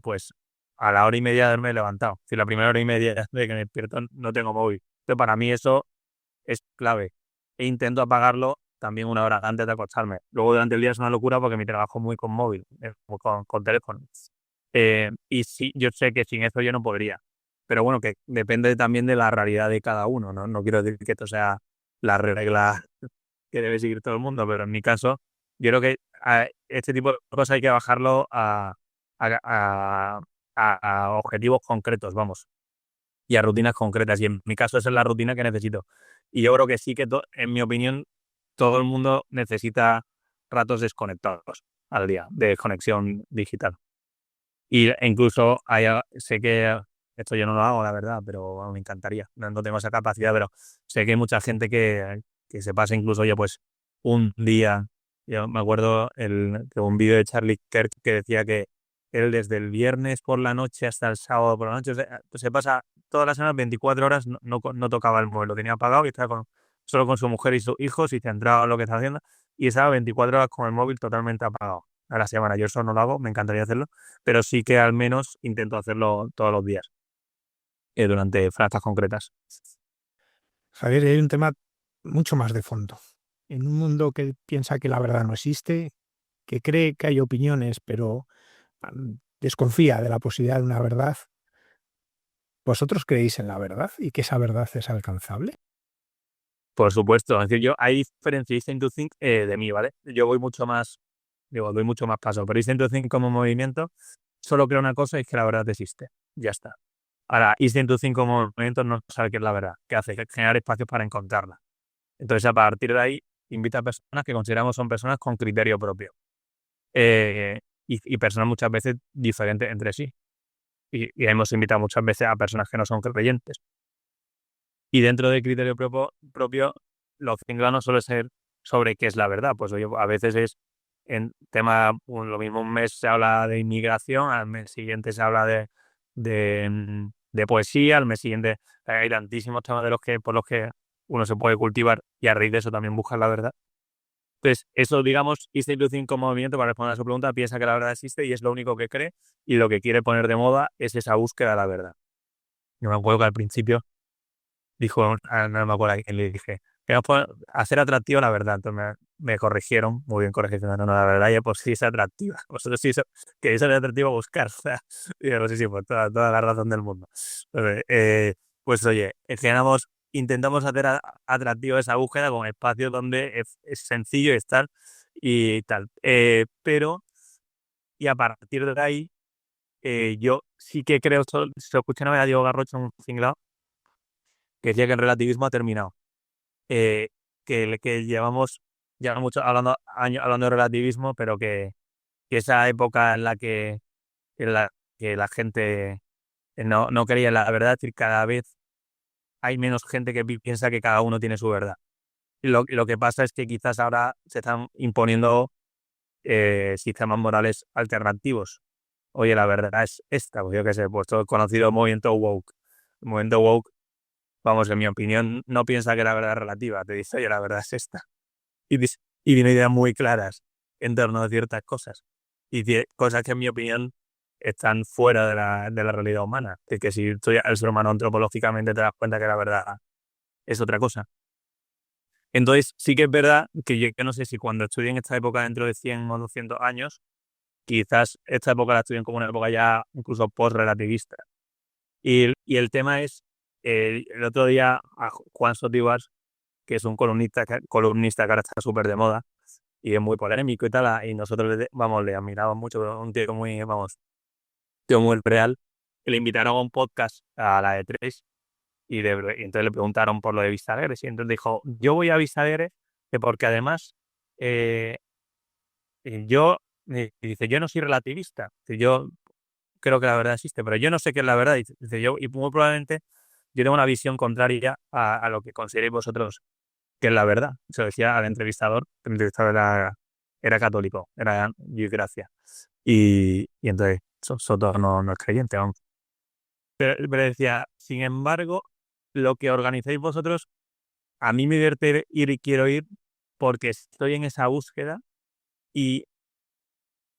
pues a la hora y media de haberme levantado. Si la primera hora y media de que me despierto no tengo móvil. Entonces, para mí eso es clave. E intento apagarlo también una hora antes de acostarme. Luego durante el día es una locura porque mi trabajo es muy con móvil, muy con teléfono. Y sí, yo sé que sin eso yo no podría. Pero bueno, que depende también de la realidad de cada uno, ¿no? No quiero decir que esto sea la regla que debe seguir todo el mundo, pero en mi caso, yo creo que este tipo de cosas hay que bajarlo a, a- a objetivos concretos, vamos, y a rutinas concretas. Y en mi caso esa es la rutina que necesito. Y yo creo que sí que, en mi opinión, todo el mundo necesita ratos desconectados al día, de desconexión digital. E incluso sé que esto yo no lo hago, la verdad, pero bueno, me encantaría. No tengo esa capacidad, pero sé que hay mucha gente que se pasa incluso ya pues un día. Yo me acuerdo de un vídeo de Charlie Kirk que decía que él desde el viernes por la noche hasta el sábado por la noche, o sea, se pasa todas las semanas 24 horas, no tocaba el móvil, lo tenía apagado y estaba solo con su mujer y sus hijos y centrado en lo que está haciendo y estaba 24 horas con el móvil totalmente apagado a la semana. Yo eso no lo hago, me encantaría hacerlo, pero sí que al menos intento hacerlo todos los días, durante franjas concretas. Javier, hay un tema mucho más de fondo. En un mundo que piensa que la verdad no existe, que cree que hay opiniones, pero desconfía de la posibilidad de una verdad, ¿vosotros creéis en la verdad y que esa verdad es alcanzable? Por supuesto, es decir, hay diferencia Listen to Think de mí, ¿vale? Yo voy mucho más, digo, doy mucho más paso, pero Listen to Think como movimiento solo creo una cosa y es que la verdad existe, ya está. Ahora, Listen to Think como movimiento no sabe qué es la verdad, que hace generar espacios para encontrarla. Entonces, a partir de ahí, invita a personas que consideramos son personas con criterio propio, y personas muchas veces diferentes entre sí. Y hemos invitado muchas veces a personas que no son creyentes. Y dentro del criterio propio, los cinco no suele ser sobre qué es la verdad. Pues oye, a veces es en tema, lo mismo un mes se habla de inmigración, al mes siguiente se habla de poesía, al mes siguiente hay tantísimos temas por los que uno se puede cultivar y a raíz de eso también buscar la verdad. Entonces, eso, digamos, East Lucing como movimiento, para responder a su pregunta, piensa que la verdad existe y es lo único que cree y lo que quiere poner de moda es esa búsqueda de la verdad. Yo me acuerdo que al principio dijo, no me acuerdo a quién le dije, queremos hacer atractiva la verdad. Entonces me corrigieron, muy bien corrigiendo, no, la verdad ya por sí es atractiva. Vosotros sí queréis ser atractivo a buscar. O sea, y yo, sí, pues toda la razón del mundo. Entonces, pues oye, intentamos hacer atractivo esa búsqueda con espacios donde es sencillo estar y tal. Pero, y a partir de ahí, yo sí que creo, se lo escuché una vez a Diego Garrocho en un cinglado, que decía que el relativismo ha terminado. eh, que llevamos mucho años hablando de relativismo, pero que esa época en la que la gente no creía en la verdad, es decir, cada vez hay menos gente que piensa que cada uno tiene su verdad. Y lo que pasa es que quizás ahora se están imponiendo sistemas morales alternativos. Oye, la verdad es esta, pues yo qué sé, pues todo el conocido movimiento woke. El movimiento woke, vamos, en mi opinión, no piensa que la verdad es relativa, te dice, oye, la verdad es esta. Y tiene ideas muy claras en torno a ciertas cosas. Y cosas que, en mi opinión, están fuera de la realidad humana. Es que si tú el ser humano antropológicamente te das cuenta que la verdad es otra cosa. Entonces, sí que es verdad que yo no sé si cuando estudie en esta época dentro de 100 o 200 años, quizás esta época la estudien como una época ya incluso post-relativista. Y el tema es, el otro día a Juan Sotibars, que es un columnista que ahora está súper de moda y es muy polémico y tal, y nosotros le admiramos mucho, un tío muy, vamos, tío muy real, que le invitaron a un podcast a la E3 y entonces le preguntaron por lo de Vista Alegre y entonces dijo, yo voy a Vista Alegre porque además eh, dice, yo no soy relativista, dice, yo creo que la verdad existe, pero yo no sé qué es la verdad, dice yo, y muy probablemente yo tengo una visión contraria a lo que consideréis vosotros que es la verdad. Se lo decía al entrevistador, el entrevistador era católico, era Luis Gracia. Y entonces Soto no es creyente, vamos. Pero decía, sin embargo, lo que organizáis vosotros, a mí me divierte ir y quiero ir porque estoy en esa búsqueda y,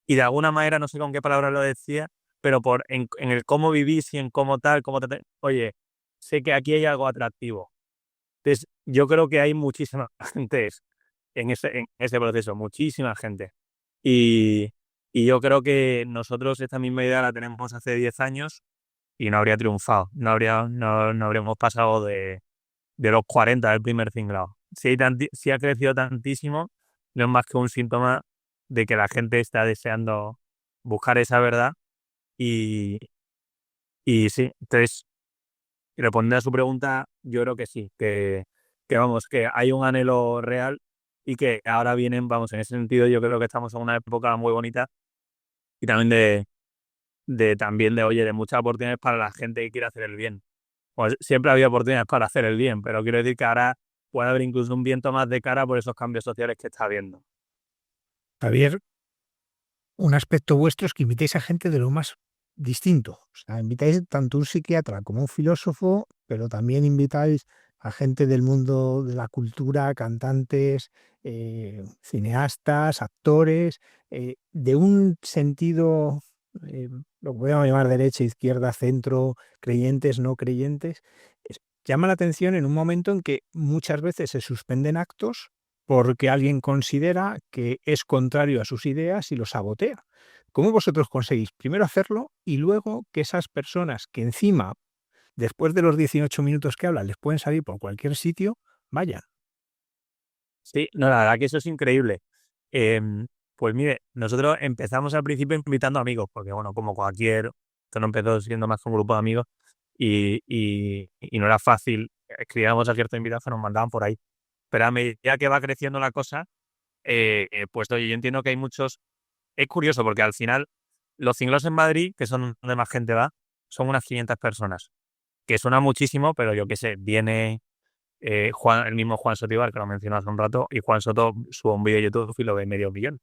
y de alguna manera, no sé con qué palabra lo decía, pero en el cómo vivís y en cómo tal, oye, sé que aquí hay algo atractivo. Entonces, yo creo que hay muchísima gente en ese proceso, muchísima gente. Y, y yo creo que nosotros esta misma idea la tenemos hace 10 años y no habría triunfado, no habríamos pasado de los 40 del primer cinglado. Si ha crecido tantísimo, no es más que un síntoma de que la gente está deseando buscar esa verdad y, y sí, entonces, respondiendo a su pregunta, yo creo que sí, que vamos, que hay un anhelo real y que ahora vienen, vamos, en ese sentido yo creo que estamos en una época muy bonita y también oye, de muchas oportunidades para la gente que quiere hacer el bien. Pues siempre había oportunidades para hacer el bien, pero quiero decir que ahora puede haber incluso un viento más de cara por esos cambios sociales que está habiendo. Javier, un aspecto vuestro es que invitáis a gente de lo más distinto. O sea, invitáis tanto un psiquiatra como un filósofo, pero también invitáis a gente del mundo de la cultura, cantantes, cineastas, actores, de un sentido, eh, lo que podemos llamar derecha, izquierda, centro, creyentes, no creyentes. Llama la atención en un momento en que muchas veces se suspenden actos porque alguien considera que es contrario a sus ideas y lo sabotea. ¿Cómo vosotros conseguís primero hacerlo y luego que esas personas que encima, después de los 18 minutos que hablan, les pueden salir por cualquier sitio, vayan? Sí, no, la verdad que eso es increíble. Pues mire, nosotros empezamos al principio invitando amigos, porque bueno, como cualquier, esto no empezó siendo más que un grupo de amigos y no era fácil, escribíamos a ciertos invitados que nos mandaban por ahí. Pero a medida que va creciendo la cosa, pues oye, yo entiendo que hay muchos, es curioso porque al final los cinglos en Madrid, que son donde más gente va, son unas 500 personas, que suena muchísimo, pero yo qué sé, viene el mismo Juan Sotibar, que lo mencionó hace un rato, y Juan Soto sube un vídeo de YouTube y lo ve 500.000.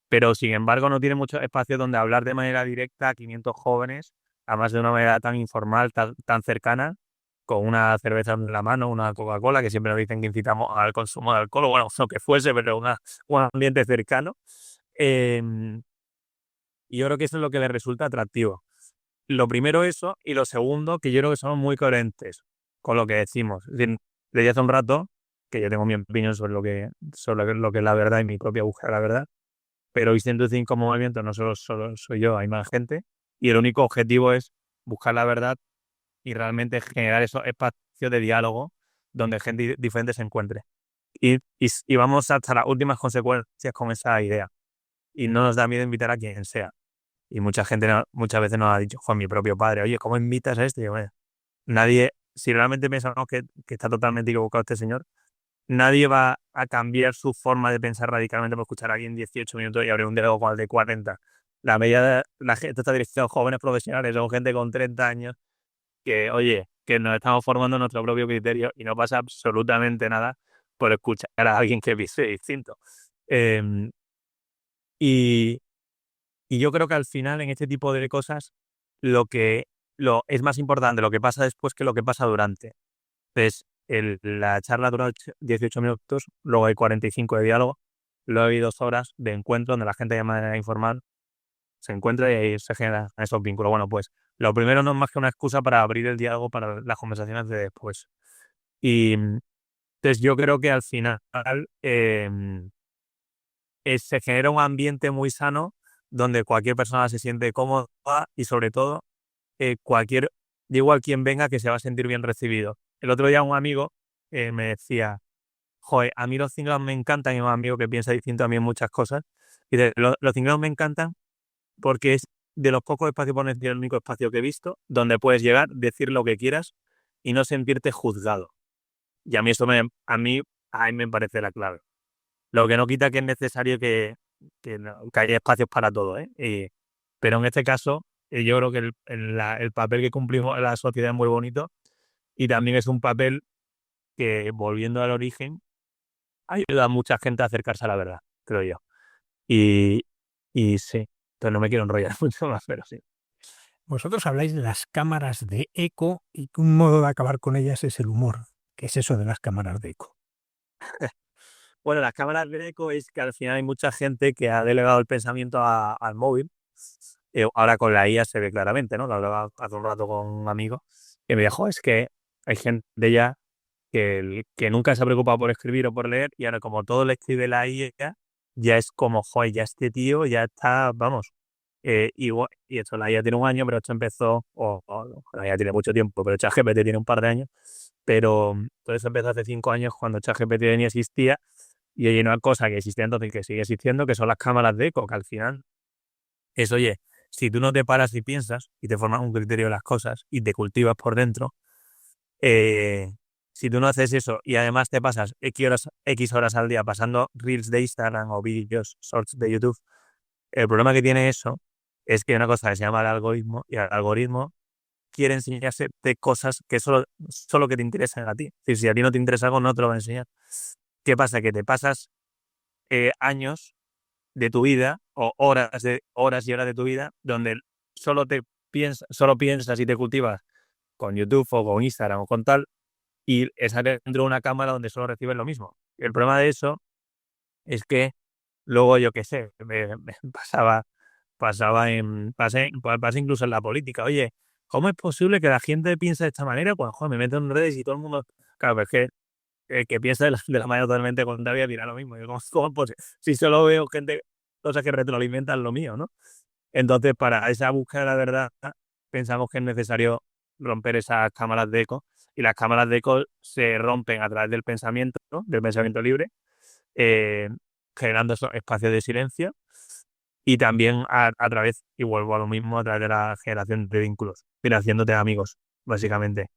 Pero sin embargo no tiene mucho espacio donde hablar de manera directa a 500 jóvenes, además de una manera tan informal, tan cercana, con una cerveza en la mano, una Coca-Cola, que siempre nos dicen que incitamos al consumo de alcohol, o bueno, lo que fuese, pero un ambiente cercano. Em, y yo creo que eso es lo que le resulta atractivo. Lo primero eso, y lo segundo, que yo creo que somos muy coherentes con lo que decimos. Es decir, le dije hace un rato que yo tengo mi opinión sobre lo que es la verdad y mi propia búsqueda de la verdad, pero Vicente como movimiento no solo soy yo, hay más gente, y el único objetivo es buscar la verdad y realmente generar esos espacios de diálogo donde gente diferente se encuentre. Y vamos hasta las últimas consecuencias con esa idea. Y no nos da miedo invitar a quien sea. Y mucha gente muchas veces nos ha dicho, Juan, mi propio padre, oye, ¿cómo invitas a este? Y yo, "Bueno, nadie, si realmente pensamos que está totalmente equivocado este señor, nadie va a cambiar su forma de pensar radicalmente por escuchar a alguien 18 minutos y abrir un diálogo con el de 40. La media de la gente está dirigida a jóvenes profesionales, son gente con 30 años que, oye, que nos estamos formando nuestro propio criterio y no pasa absolutamente nada por escuchar a alguien que piense distinto. Em, y, y yo creo que al final en este tipo de cosas es más importante lo que pasa después que lo que pasa durante. Entonces, la charla dura 18 minutos, luego hay 45 de diálogo, luego hay 2 horas de encuentro donde la gente de manera informal se encuentra y ahí se generan esos vínculos. Bueno, pues lo primero no es más que una excusa para abrir el diálogo para las conversaciones de después. Y entonces yo creo que al final se genera un ambiente muy sano donde cualquier persona se siente cómoda y sobre todo da igual quien venga que se va a sentir bien recibido. El otro día un amigo me decía, joder, a mí los cinglados me encantan, y un amigo que piensa distinto a mí en muchas cosas, y los cinglados me encantan porque es de los pocos espacios, por no decir el único espacio que he visto, donde puedes llegar, decir lo que quieras y no sentirte juzgado. Y a mí a mí me parece la clave. Lo que no quita que es necesario que haya espacios para todo, ¿eh? Pero en este caso, yo creo que el papel que cumplimos en la sociedad es muy bonito y también es un papel que, volviendo al origen, ayuda a mucha gente a acercarse a la verdad, creo yo. Y, y sí, entonces no me quiero enrollar mucho más, pero sí. Vosotros habláis de las cámaras de eco y que un modo de acabar con ellas es el humor. ¿Qué es eso de las cámaras de eco? Bueno, las cámaras de eco es que al final hay mucha gente que ha delegado el pensamiento al móvil. Ahora con la IA se ve claramente, ¿no? Lo hablaba hace un rato con un amigo que me dijo, es que hay gente ya que nunca se ha preocupado por escribir o por leer y ahora como todo le escribe la IA, ya es como, joder, ya este tío ya está, vamos. Y esto la IA tiene un año, pero esto empezó, la IA tiene mucho tiempo, pero ChatGPT tiene un par de años, pero todo eso empezó hace 5 años cuando ChatGPT ni existía y hay una cosa que existía entonces y que sigue existiendo, que son las cámaras de eco, que al final es, oye, si tú no te paras y piensas y te formas un criterio de las cosas y te cultivas por dentro, eh, si tú no haces eso y además te pasas X horas al día pasando reels de Instagram o vídeos, shorts de YouTube, el problema que tiene eso es que hay una cosa que se llama el algoritmo y el algoritmo quiere enseñarse de cosas que solo que te interesan a ti. Es decir, si a ti no te interesa algo, no te lo va a enseñar. ¿Qué pasa? Que te pasas años de tu vida o horas y horas de tu vida donde solo piensas y te cultivas con YouTube o con Instagram o con tal y estar dentro de una cámara donde solo recibes lo mismo. El problema de eso es que luego, yo qué sé, me pasa incluso en la política. Oye, ¿cómo es posible que la gente piense de esta manera? Pues, joder, me meto en redes y todo el mundo... Claro, pero es que el que piensa de la manera totalmente contraria dirá lo mismo. Yo, ¿cómo es posible? Si solo veo cosas que retroalimentan lo mío, ¿no? Entonces, para esa búsqueda de la verdad, pensamos que es necesario romper esas cámaras de eco. Y las cámaras de eco se rompen a través del pensamiento, ¿no? Del pensamiento libre, eh, generando esos espacios de silencio. Y también a través, y vuelvo a lo mismo, a través de la generación de vínculos, ir haciéndote amigos, básicamente.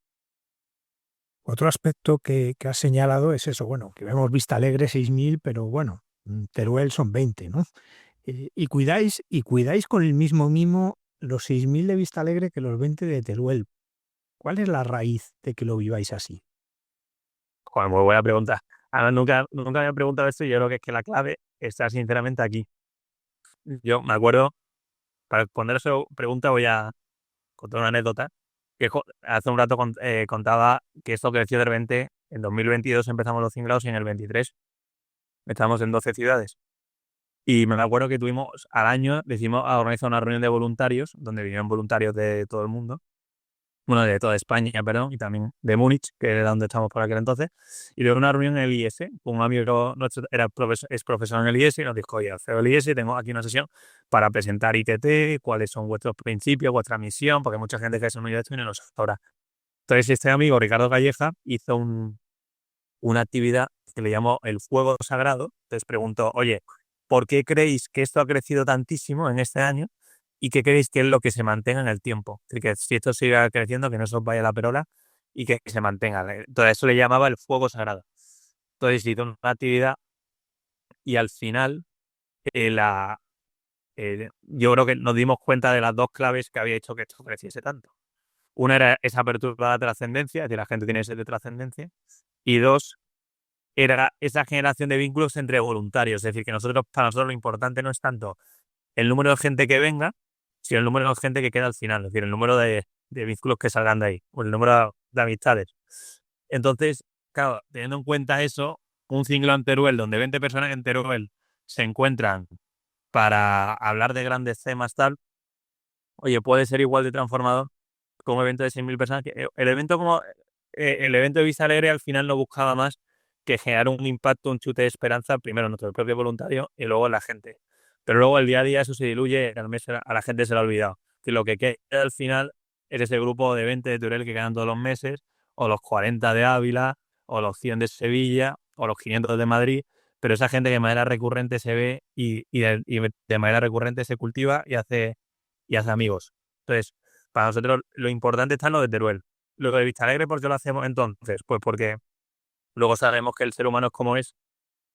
Otro aspecto que has señalado es eso, bueno, que vemos Vista Alegre 6.000, pero bueno, Teruel son 20, ¿no? Y cuidáis con el mismo mimo los 6.000 de Vista Alegre que los 20 de Teruel. ¿Cuál es la raíz de que lo viváis así? Joder, muy buena pregunta. Además, nunca me había preguntado esto y yo creo que es que la clave está sinceramente aquí. Yo me acuerdo, para responder a esa pregunta voy a contar una anécdota, que hace un rato contaba que esto creció de repente. En 2022 empezamos los cinglados y en el 23 estamos en 12 ciudades. Y me acuerdo que tuvimos al año, decidimos organizar una reunión de voluntarios, donde vinieron voluntarios de todo el mundo, bueno, de toda España, perdón, y también de Múnich, que era donde estamos por aquel entonces, y luego una reunión en el IS, un amigo nuestro es profesor en el IS y nos dijo, oye, CEO del IS, tengo aquí una sesión para presentar ITT, cuáles son vuestros principios, vuestra misión, porque hay mucha gente que se unido a esto y no lo sabrá. Entonces este amigo, Ricardo Calleja, hizo una actividad que le llamó el fuego sagrado. Entonces preguntó, oye, ¿por qué creéis que esto ha crecido tantísimo en este año? ¿Y qué creéis que es lo que se mantenga en el tiempo? Es decir, que si esto siga creciendo, que no se os vaya la perola y que se mantenga. Entonces eso le llamaba el fuego sagrado. Entonces hizo una actividad y al final yo creo que nos dimos cuenta de las dos claves que había hecho que esto creciese tanto. Una era esa apertura a la trascendencia, es decir, la gente tiene sed de trascendencia. Y dos, era esa generación de vínculos entre voluntarios. Es decir, que para nosotros lo importante no es tanto el número de gente que venga, sino el número de gente que queda al final. Es decir, el número de vínculos que salgan de ahí, o el número de amistades. Entonces, claro, teniendo en cuenta eso, un cinglado en Teruel, donde 20 personas en Teruel se encuentran para hablar de grandes temas, tal, oye, puede ser igual de transformador como un evento de 6.000 personas. El evento de Vista Alegre al final no buscaba más que generar un impacto, un chute de esperanza, primero en nuestro propio voluntario y luego en la gente. Pero luego el día a día eso se diluye, al mes a la gente se le ha olvidado. Que lo que queda al final es ese grupo de 20 de Teruel que quedan todos los meses, o los 40 de Ávila, o los 100 de Sevilla, o los 500 de Madrid, pero esa gente que de manera recurrente se ve y de manera recurrente se cultiva y hace amigos. Entonces, para nosotros lo importante está en lo de Teruel. Lo de Vistalegre, ¿por qué lo hacemos entonces? Pues porque luego sabemos que el ser humano es como es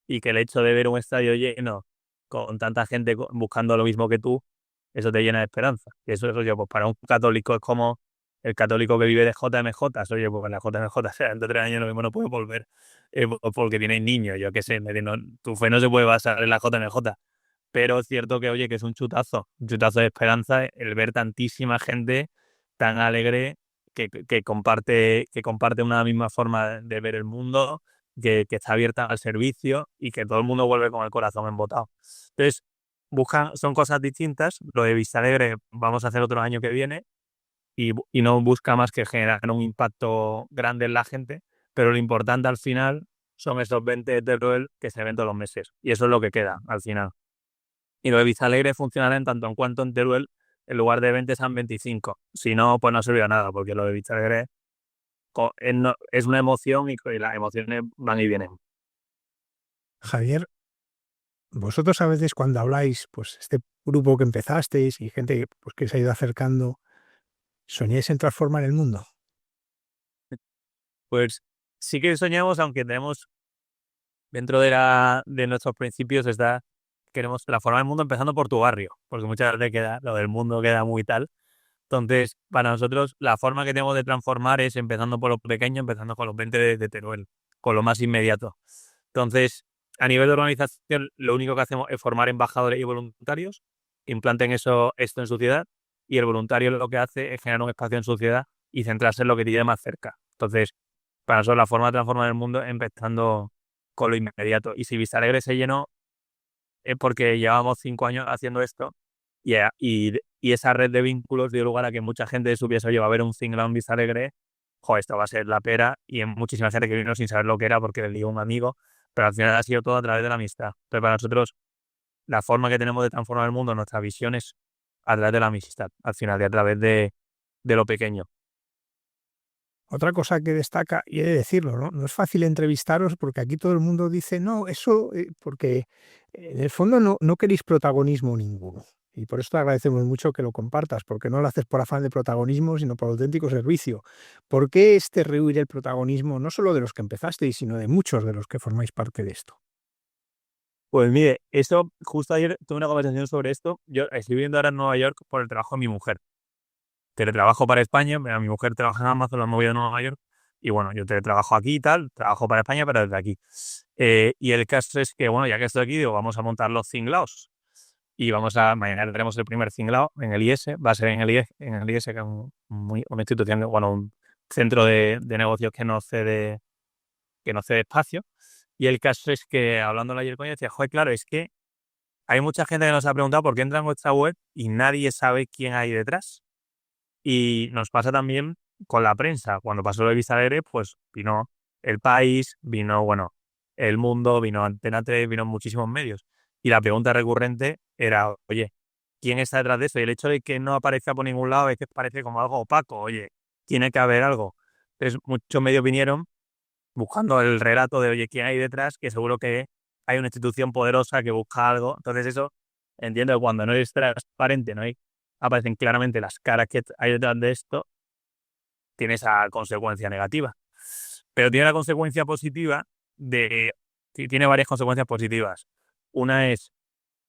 y que el hecho de ver un estadio lleno con tanta gente buscando lo mismo que tú, eso te llena de esperanza. Y eso, oye, pues para un católico es como el católico que vive de JMJ. Oye, pues en la JMJ, sea, dentro de 3 años lo mismo no puede volver porque tienes niños, yo qué sé. Tu fe no se puede basar en la JMJ. Pero es cierto que, oye, que es un chutazo de esperanza el ver tantísima gente tan alegre que comparte una misma forma de ver el mundo, que está abierta al servicio y que todo el mundo vuelve con el corazón embotado. Entonces, son cosas distintas. Lo de Vista Alegre vamos a hacer otro año que viene y no busca más que generar un impacto grande en la gente, pero lo importante al final son esos 20 de Teruel que se ven todos los meses y eso es lo que queda al final. Y lo de Vista Alegre funcionará en tanto en cuanto en Teruel, en lugar de 20 sean 25. Si no, pues no sirve a nada, porque lo de Vista Alegre es una emoción y las emociones van y vienen. Javier, vosotros a veces cuando habláis, pues este grupo que empezasteis y gente pues, que se ha ido acercando, ¿soñáis en transformar el mundo? Pues sí que soñamos, aunque tenemos dentro de nuestros principios queremos transformar el mundo empezando por tu barrio, porque muchas veces lo del mundo queda muy tal. Entonces, para nosotros, la forma que tenemos de transformar es empezando por lo pequeño, empezando con los 20 de Teruel, con lo más inmediato. Entonces, a nivel de organización, lo único que hacemos es formar embajadores y voluntarios, implanten esto en su ciudad, y el voluntario lo que hace es generar un espacio en su ciudad y centrarse en lo que tiene más cerca. Entonces, para nosotros, la forma de transformar el mundo es empezando con lo inmediato. Y si Vista Alegre se llenó, es porque llevamos 5 años haciendo esto y esa red de vínculos dio lugar a que mucha gente supiese, oye, va a haber un Cinglao en Vista Alegre, joder, esto va a ser la pera, y hay muchísima gente que vino sin saber lo que era porque le dio un amigo, pero al final ha sido todo a través de la amistad. Entonces, para nosotros, la forma que tenemos de transformar el mundo, nuestra visión es a través de la amistad, al final, y a través de lo pequeño. Otra cosa que destaca, y he de decirlo, ¿no? No es fácil entrevistaros porque aquí todo el mundo dice, no, eso, porque en el fondo no queréis protagonismo ninguno. Y por eso te agradecemos mucho que lo compartas, porque no lo haces por afán de protagonismo, sino por auténtico servicio. ¿Por qué este rehuir el protagonismo, no solo de los que empezasteis, sino de muchos de los que formáis parte de esto? Pues mire, eso, justo ayer tuve una conversación sobre esto. Yo estoy viviendo ahora en Nueva York por el trabajo de mi mujer. Teletrabajo para España, mi mujer trabaja en Amazon, la he movido a Nueva York, y bueno, yo teletrabajo aquí y tal, trabajo para España, pero desde aquí. Y el caso es que, bueno, ya que estoy aquí, digo, vamos a montar los cinglaos. Y mañana tendremos el primer cinglao en el IS, va a ser en el IS, que es una institución, bueno, un centro de negocios que no cede espacio. Y el caso es que, hablando ayer con ella, decía, joder, claro, es que hay mucha gente que nos ha preguntado por qué entra en nuestra web y nadie sabe quién hay detrás. Y nos pasa también con la prensa. Cuando pasó lo de Vista Alegre, pues vino El País, vino, bueno, El Mundo, vino Antena 3, vino muchísimos medios. Y la pregunta recurrente era, oye, ¿quién está detrás de eso? Y el hecho de que no aparezca por ningún lado es que parece como algo opaco. Oye, tiene que haber algo. Entonces, muchos medios vinieron buscando el relato de, oye, ¿quién hay detrás? Que seguro que hay una institución poderosa que busca algo. Entonces, eso, entiendo que cuando no es transparente, aparecen claramente las caras que hay detrás de esto, tiene esa consecuencia negativa. Pero tiene la consecuencia positiva tiene varias consecuencias positivas. Una es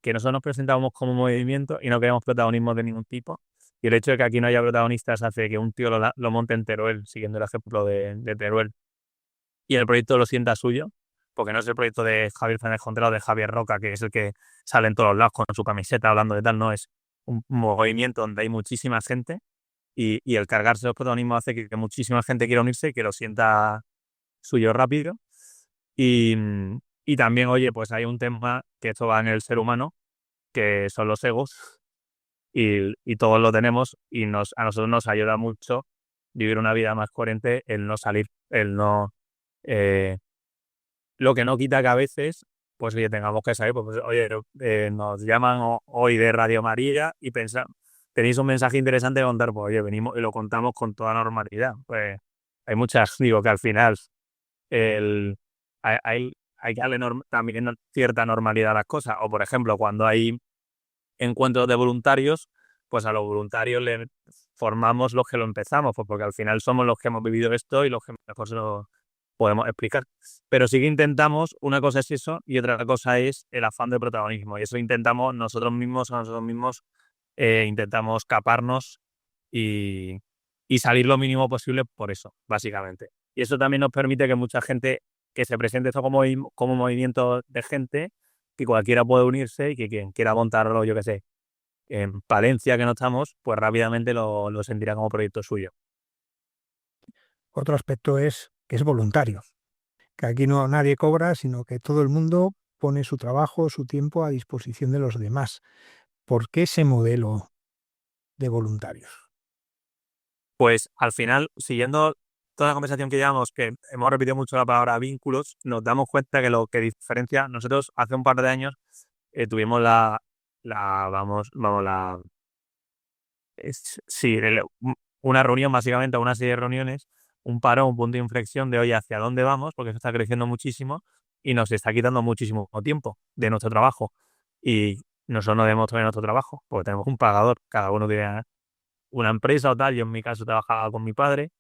que nosotros nos presentamos como movimiento y no queremos protagonismo de ningún tipo. Y el hecho de que aquí no haya protagonistas hace que un tío lo monte en Teruel, siguiendo el ejemplo de Teruel, y el proyecto lo sienta suyo, porque no es el proyecto de Javier Fernández Contreras o de Javier Roca, que es el que sale en todos lados con su camiseta hablando de tal, no, es un movimiento donde hay muchísima gente y el cargarse los protagonismos hace que muchísima gente quiera unirse y que lo sienta suyo rápido. Y también, oye, pues hay un tema que esto va en el ser humano, que son los egos, y todos lo tenemos, y a nosotros nos ayuda mucho vivir una vida más coherente, el no salir, el no... eh, lo que no quita que a veces, pues oye, tengamos que salir, pues oye, nos llaman hoy de Radio María y tenéis un mensaje interesante que contar, pues oye, venimos y lo contamos con toda normalidad. Pues hay digo que al final hay que darle también cierta normalidad a las cosas. O por ejemplo, cuando hay encuentros de voluntarios, pues a los voluntarios le formamos los que lo empezamos, pues porque al final somos los que hemos vivido esto y los que mejor se lo podemos explicar. Pero sí que intentamos, una cosa es eso y otra cosa es el afán de protagonismo. Y eso intentamos nosotros mismos, intentamos escaparnos y, y salir lo mínimo posible por eso, básicamente. Y eso también nos permite que mucha gente que se presente esto como movimiento de gente, que cualquiera puede unirse y que quien quiera montarlo, yo qué sé, en Palencia, que no estamos, pues rápidamente lo sentirá como proyecto suyo. Otro aspecto es que es voluntario, que aquí no nadie cobra, sino que todo el mundo pone su trabajo, su tiempo a disposición de los demás. ¿Por qué ese modelo de voluntarios? Pues al final, siguiendo toda la conversación que llevamos, que hemos repetido mucho la palabra vínculos, nos damos cuenta que lo que diferencia, nosotros hace un par de años tuvimos una reunión, básicamente, una serie de reuniones, un parón, un punto de inflexión de hoy hacia dónde vamos, porque eso está creciendo muchísimo y nos está quitando muchísimo tiempo de nuestro trabajo. Y nosotros no debemos tener nuestro trabajo, porque tenemos un pagador, cada uno tiene una empresa o tal. Yo en mi caso trabajaba con mi padre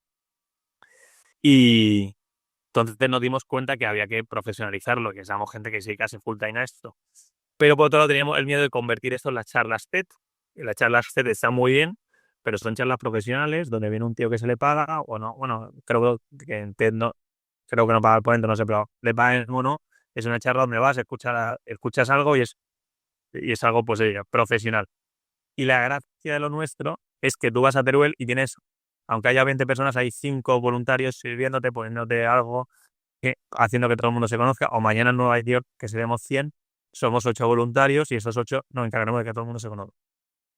y entonces nos dimos cuenta que había que profesionalizarlo, que seamos gente que se dedicase full time a esto. Pero por otro lado teníamos el miedo de convertir esto en las charlas TED. Y las charlas TED están muy bien, pero son charlas profesionales donde viene un tío que se le paga o no. Bueno, creo que en TED no, creo que no paga el ponente, no sé, pero le pagan o no. Es una charla donde vas, escuchas algo y es algo pues profesional. Y la gracia de lo nuestro es que tú vas a Teruel y tienes, aunque haya 20 personas, hay 5 voluntarios sirviéndote, poniéndote algo, haciendo que todo el mundo se conozca. O mañana en Nueva York, que seremos 100, somos 8 voluntarios y esos 8 nos encargaremos de que todo el mundo se conozca.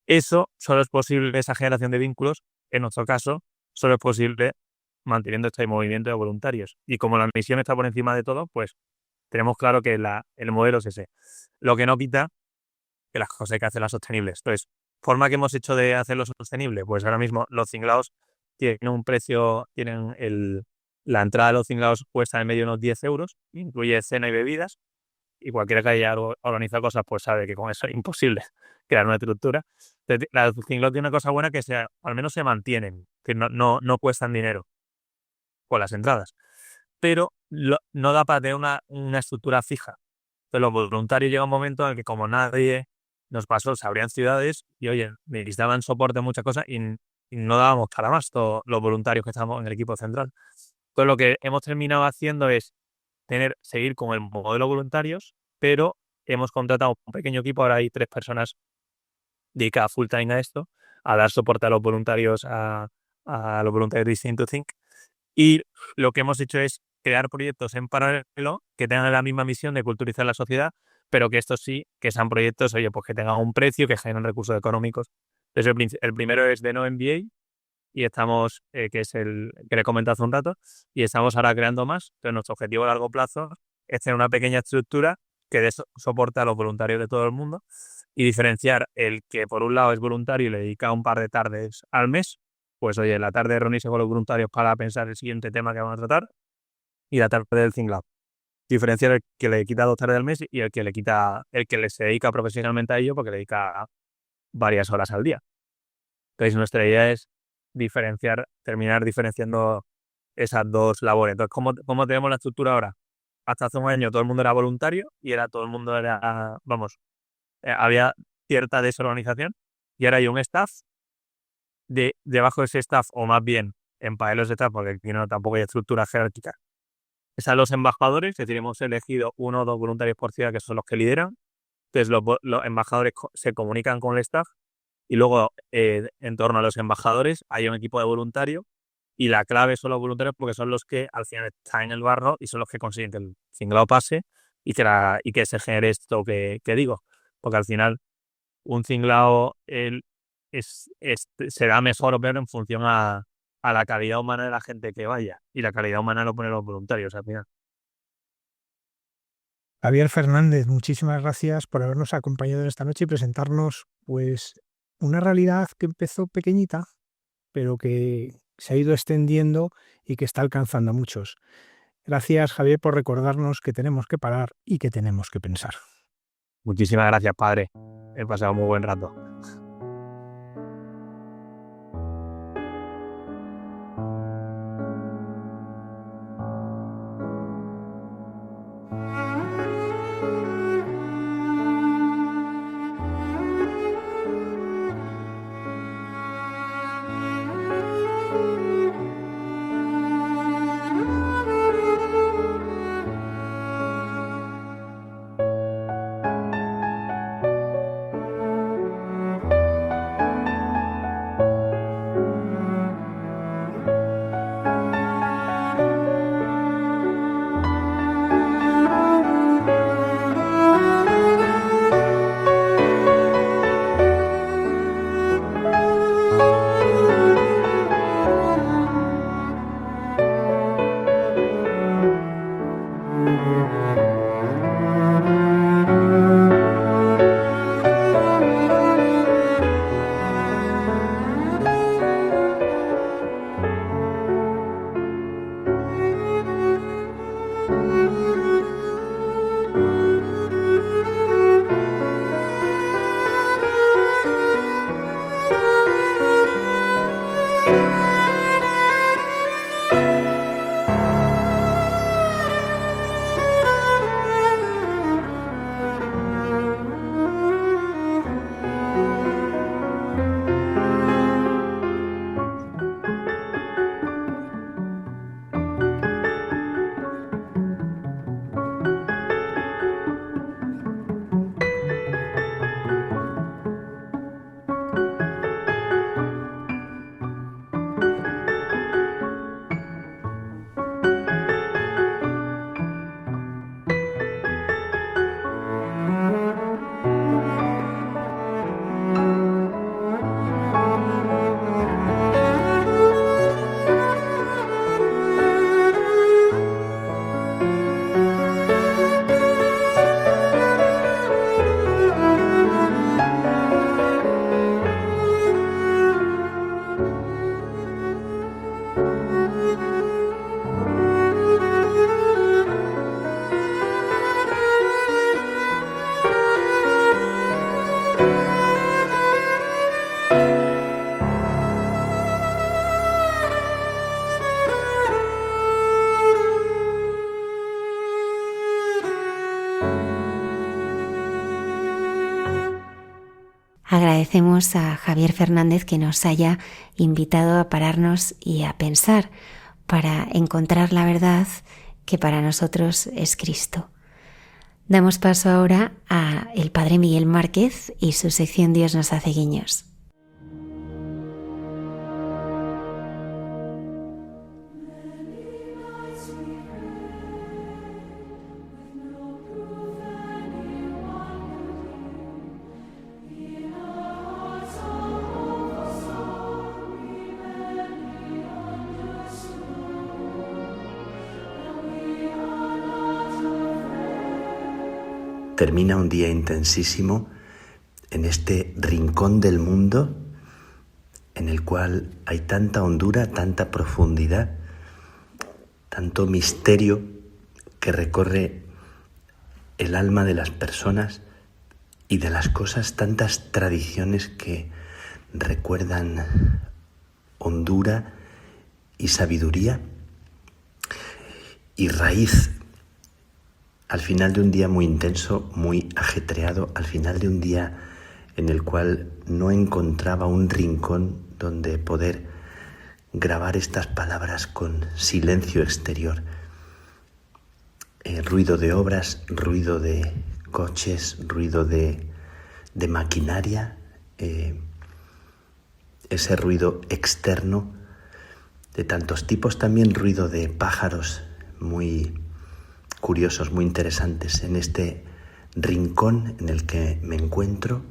Eso solo es posible, esa generación de vínculos, en nuestro caso, solo es posible manteniendo este movimiento de voluntarios. Y como la misión está por encima de todo, pues tenemos claro que el modelo es ese. Lo que no quita que las cosas hay que hacerlas sostenibles. Entonces, forma que hemos hecho de hacerlo sostenible, pues ahora mismo los cinglados tienen un precio, la entrada de los cinglados cuesta en medio unos 10 euros, incluye cena y bebidas, y cualquiera que haya organizado cosas pues sabe que con eso es imposible crear una estructura. Entonces, la cinglados tiene una cosa buena que al menos se mantienen, que no cuestan dinero con las entradas, pero no da para tener una estructura fija. Entonces los voluntarios llega un momento en el que como nadie nos pasó, se abrían ciudades y oye, necesitaban soporte en muchas cosas y no dábamos para más todos los voluntarios que estamos en el equipo central. Entonces lo que hemos terminado haciendo es seguir con el modelo voluntarios, pero hemos contratado un pequeño equipo, ahora hay 3 personas dedicadas full time a esto, a dar soporte a los voluntarios, a los voluntarios de Distinct to Think. Y lo que hemos hecho es crear proyectos en paralelo que tengan la misma misión de culturizar la sociedad, pero que estos sí, que sean proyectos, oye, pues que tengan un precio, que generen recursos económicos. Entonces, el primero es de No MBA y estamos, que es el que le comenté hace un rato, y estamos ahora creando más. Entonces, nuestro objetivo a largo plazo es tener una pequeña estructura que dé soporte a los voluntarios de todo el mundo y diferenciar el que por un lado es voluntario y le dedica un par de tardes al mes, pues oye, la tarde reunirse con los voluntarios para pensar el siguiente tema que vamos a tratar y la tarde del Think diferenciar el que le quita 2 tardes al mes y el que se dedica profesionalmente a ello porque le dedica varias horas al día. Entonces nuestra idea es terminar diferenciando esas 2 labores. Entonces, ¿cómo tenemos la estructura ahora? Hasta hace un año todo el mundo era voluntario y había cierta desorganización y ahora hay un staff. Debajo de ese staff, o más bien en paralelo de staff, porque aquí tampoco hay estructura jerárquica, están los embajadores, es decir, hemos elegido 1 o 2 voluntarios por ciudad que son los que lideran. Entonces los embajadores se comunican con el staff y luego en torno a los embajadores hay un equipo de voluntarios y la clave son los voluntarios porque son los que al final están en el barro y son los que consiguen que el cinglado pase y que se genere esto que digo. Porque al final un cinglado será mejor o peor en función a la calidad humana de la gente que vaya. Y la calidad humana lo ponen los voluntarios al final. Javier Fernández, muchísimas gracias por habernos acompañado esta noche y presentarnos pues una realidad que empezó pequeñita, pero que se ha ido extendiendo y que está alcanzando a muchos. Gracias, Javier, por recordarnos que tenemos que parar y que tenemos que pensar. Muchísimas gracias, padre. He pasado un muy buen rato. Agradecemos a Javier Fernández que nos haya invitado a pararnos y a pensar para encontrar la verdad que para nosotros es Cristo. Damos paso ahora a el Padre Miguel Márquez y su sección Dios nos hace guiños. Termina un día intensísimo en este rincón del mundo en el cual hay tanta hondura, tanta profundidad, tanto misterio que recorre el alma de las personas y de las cosas, tantas tradiciones que recuerdan hondura y sabiduría y raíz. Al final de un día muy intenso, muy ajetreado, al final de un día en el cual no encontraba un rincón donde poder grabar estas palabras con silencio exterior. Ruido de obras, ruido de coches, ruido de maquinaria, ese ruido externo de tantos tipos, también ruido de pájaros muy curiosos, muy interesantes. En este rincón en el que me encuentro,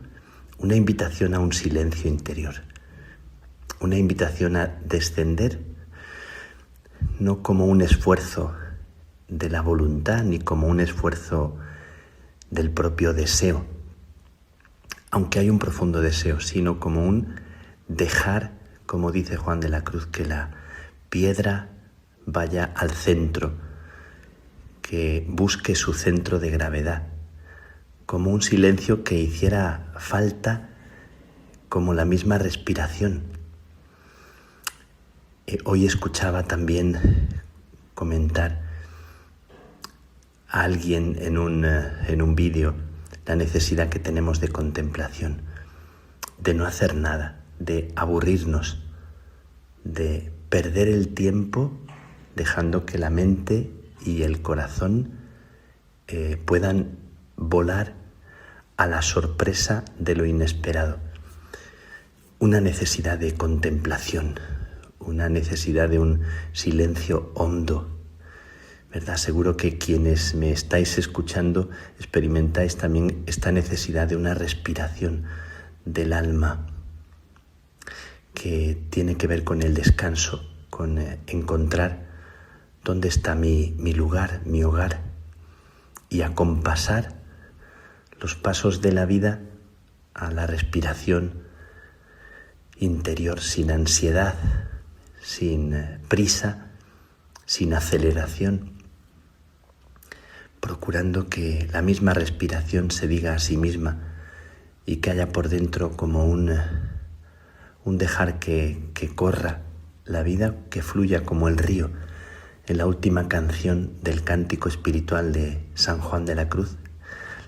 una invitación a un silencio interior, una invitación a descender no como un esfuerzo de la voluntad ni como un esfuerzo del propio deseo, aunque hay un profundo deseo, sino como un dejar, como dice Juan de la Cruz, que la piedra vaya al centro, que busque su centro de gravedad, como un silencio que hiciera falta, como la misma respiración. Hoy escuchaba también comentar a alguien en un vídeo la necesidad que tenemos de contemplación, de no hacer nada, de aburrirnos, de perder el tiempo dejando que la mente y el corazón puedan volar a la sorpresa de lo inesperado. Una necesidad de contemplación, una necesidad de un silencio hondo, ¿verdad? Seguro que quienes me estáis escuchando experimentáis también esta necesidad de una respiración del alma que tiene que ver con el descanso, con encontrar dónde está mi lugar, mi hogar, y acompasar los pasos de la vida a la respiración interior, sin ansiedad, sin prisa, sin aceleración, procurando que la misma respiración se diga a sí misma y que haya por dentro como un dejar que corra la vida, que fluya como el río. En la última canción del cántico espiritual de San Juan de la Cruz,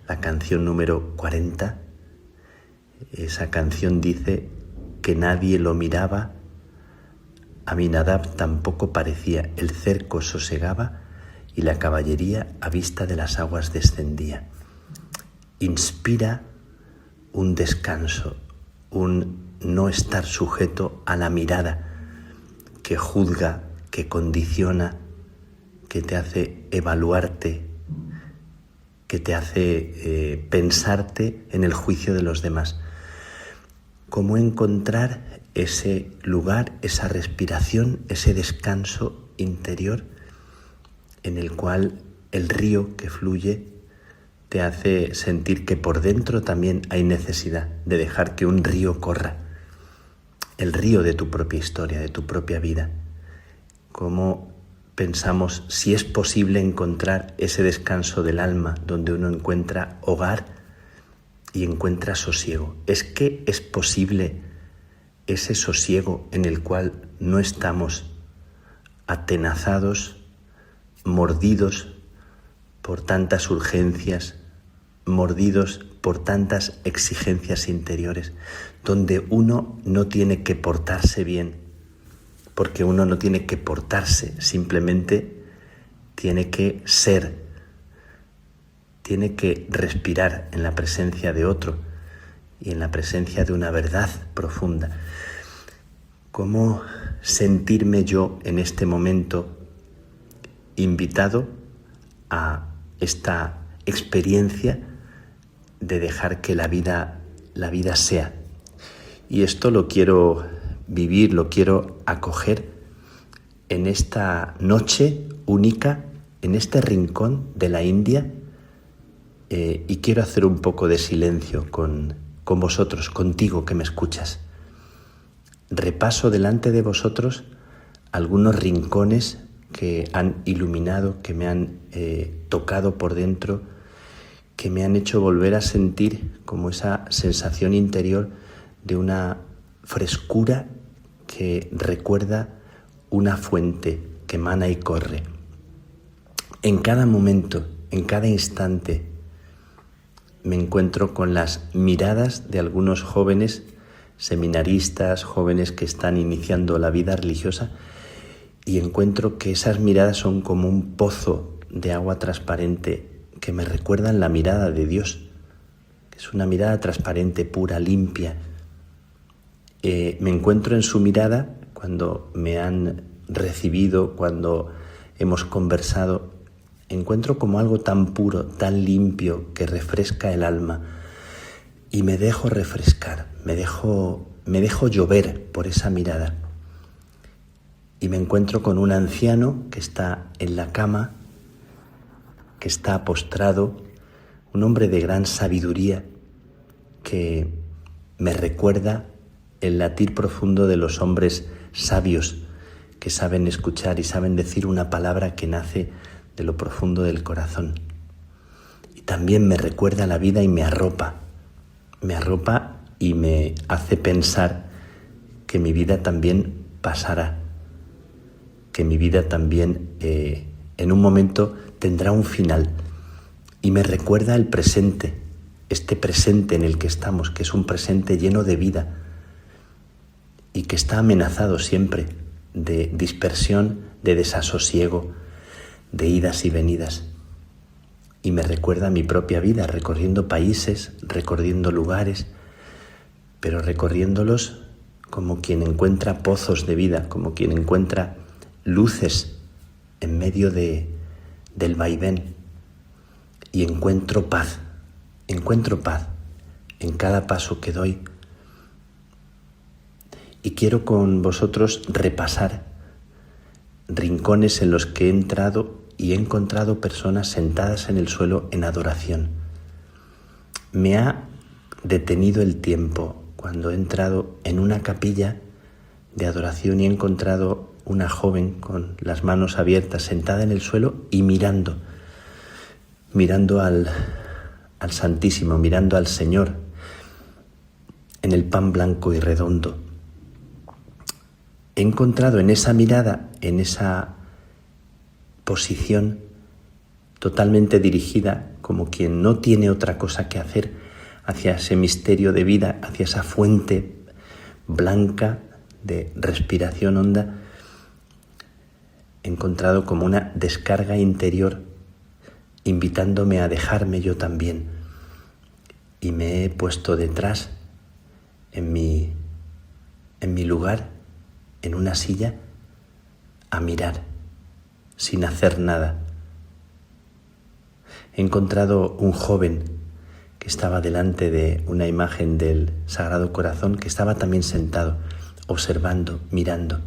la canción número 40, esa canción dice que nadie lo miraba, Aminadab tampoco parecía, el cerco sosegaba y la caballería a vista de las aguas descendía. Inspira un descanso, un no estar sujeto a la mirada que juzga, que condiciona, que te hace evaluarte, que te hace pensarte en el juicio de los demás. Cómo encontrar ese lugar, esa respiración, ese descanso interior en el cual el río que fluye te hace sentir que por dentro también hay necesidad de dejar que un río corra, el río de tu propia historia, de tu propia vida. Cómo pensamos si es posible encontrar ese descanso del alma donde uno encuentra hogar y encuentra sosiego. ¿Es que es posible ese sosiego en el cual no estamos atenazados, mordidos por tantas urgencias, mordidos por tantas exigencias interiores, donde uno no tiene que portarse bien, porque uno no tiene que portarse, simplemente tiene que ser, tiene que respirar en la presencia de otro y en la presencia de una verdad profunda? ¿Cómo sentirme yo en este momento invitado a esta experiencia de dejar que la vida sea? Y esto lo quiero vivir, lo quiero acoger en esta noche única, en este rincón de la India, y quiero hacer un poco de silencio con vosotros, contigo que me escuchas. Repaso delante de vosotros algunos rincones que han iluminado, que me han tocado por dentro, que me han hecho volver a sentir como esa sensación interior de una frescura que recuerda una fuente que emana y corre. En cada momento, en cada instante, me encuentro con las miradas de algunos jóvenes seminaristas, jóvenes que están iniciando la vida religiosa, y encuentro que esas miradas son como un pozo de agua transparente que me recuerdan la mirada de Dios, que es una mirada transparente, pura, limpia. Me encuentro en su mirada cuando me han recibido, cuando hemos conversado. Encuentro como algo tan puro, tan limpio, que refresca el alma. y me dejo refrescar, me dejo llover por esa mirada. Y me encuentro con un anciano que está en la cama, que está postrado, un hombre de gran sabiduría que me recuerda el latir profundo de los hombres sabios que saben escuchar y saben decir una palabra que nace de lo profundo del corazón. Y también me recuerda la vida y me arropa y me hace pensar que mi vida también pasará, que mi vida también en un momento tendrá un final. Y me recuerda el presente, este presente en el que estamos, que es un presente lleno de vida y que está amenazado siempre de dispersión, de desasosiego, de idas y venidas. Y me recuerda mi propia vida, recorriendo países, recorriendo lugares, pero recorriéndolos como quien encuentra pozos de vida, como quien encuentra luces en medio del vaivén. Y encuentro paz en cada paso que doy. Y quiero con vosotros repasar rincones en los que he entrado y he encontrado personas sentadas en el suelo en adoración. Me ha detenido el tiempo cuando he entrado en una capilla de adoración y he encontrado una joven con las manos abiertas sentada en el suelo y mirando al Santísimo, mirando al Señor en el pan blanco y redondo. He encontrado en esa mirada, en esa posición totalmente dirigida, como quien no tiene otra cosa que hacer, hacia ese misterio de vida, hacia esa fuente blanca de respiración honda. He encontrado como una descarga interior invitándome a dejarme yo también, y me he puesto detrás en mi lugar, en una silla, a mirar sin hacer nada. He encontrado un joven que estaba delante de una imagen del Sagrado Corazón, que estaba también sentado, observando, mirando,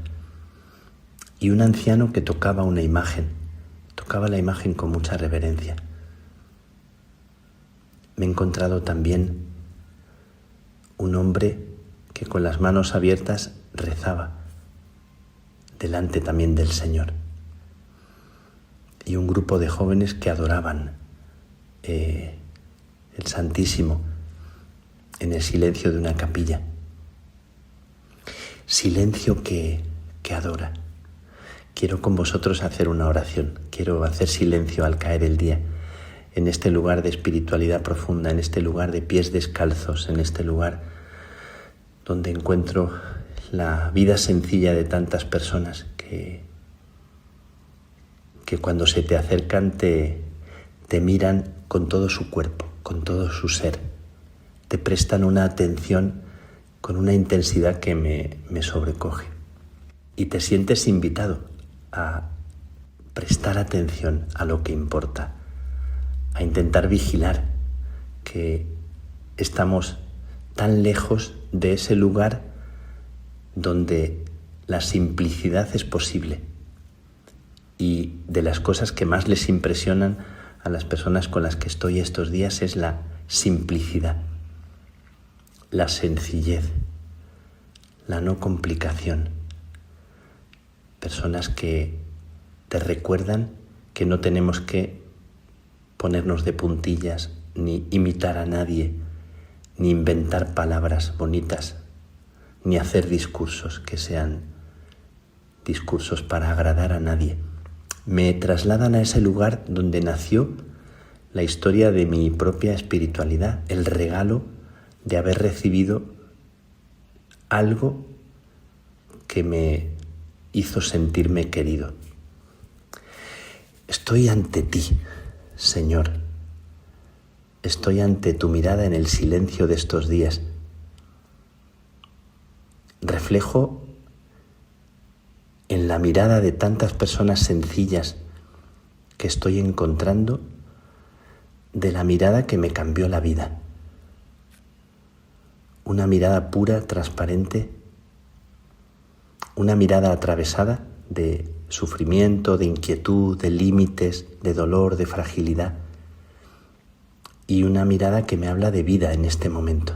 y un anciano que tocaba una imagen, tocaba la imagen con mucha reverencia. Me he encontrado también un hombre que con las manos abiertas rezaba delante también del Señor, y un grupo de jóvenes que adoraban el Santísimo en el silencio de una capilla. Silencio que adora. Quiero con vosotros hacer una oración, quiero hacer silencio al caer el día, en este lugar de espiritualidad profunda, en este lugar de pies descalzos, en este lugar donde encuentro la vida sencilla de tantas personas que cuando se te acercan te miran con todo su cuerpo, con todo su ser, te prestan una atención con una intensidad que me sobrecoge, y te sientes invitado a prestar atención a lo que importa, a intentar vigilar que estamos tan lejos de ese lugar donde la simplicidad es posible, y de las cosas que más les impresionan a las personas con las que estoy estos días es la simplicidad, la sencillez, la no complicación. Personas que te recuerdan que no tenemos que ponernos de puntillas, ni imitar a nadie, ni inventar palabras bonitas, ni hacer discursos que sean discursos para agradar a nadie. Me trasladan a ese lugar donde nació la historia de mi propia espiritualidad, el regalo de haber recibido algo que me hizo sentirme querido. Estoy ante ti, Señor. Estoy ante tu mirada en el silencio de estos días. Reflejo en la mirada de tantas personas sencillas que estoy encontrando, de la mirada que me cambió la vida. una mirada pura, transparente, una mirada atravesada de sufrimiento, de inquietud, de límites, de dolor, de fragilidad, y una mirada que me habla de vida en este momento.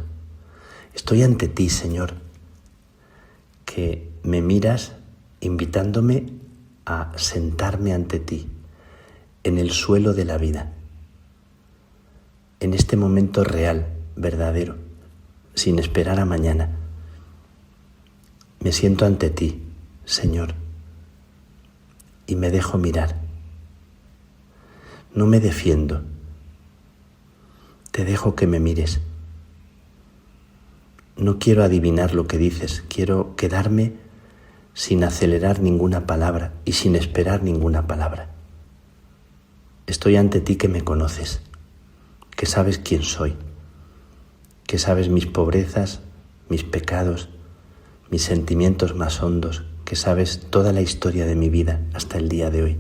Estoy ante ti, Señor, que me miras invitándome a sentarme ante ti, en el suelo de la vida, en este momento real, verdadero, sin esperar a mañana. Me siento ante ti, Señor, y me dejo mirar. No me defiendo, te dejo que me mires. No quiero adivinar lo que dices, quiero quedarme sin acelerar ninguna palabra y sin esperar ninguna palabra. Estoy ante ti que me conoces, que sabes quién soy, que sabes mis pobrezas, mis pecados, mis sentimientos más hondos, que sabes toda la historia de mi vida hasta el día de hoy.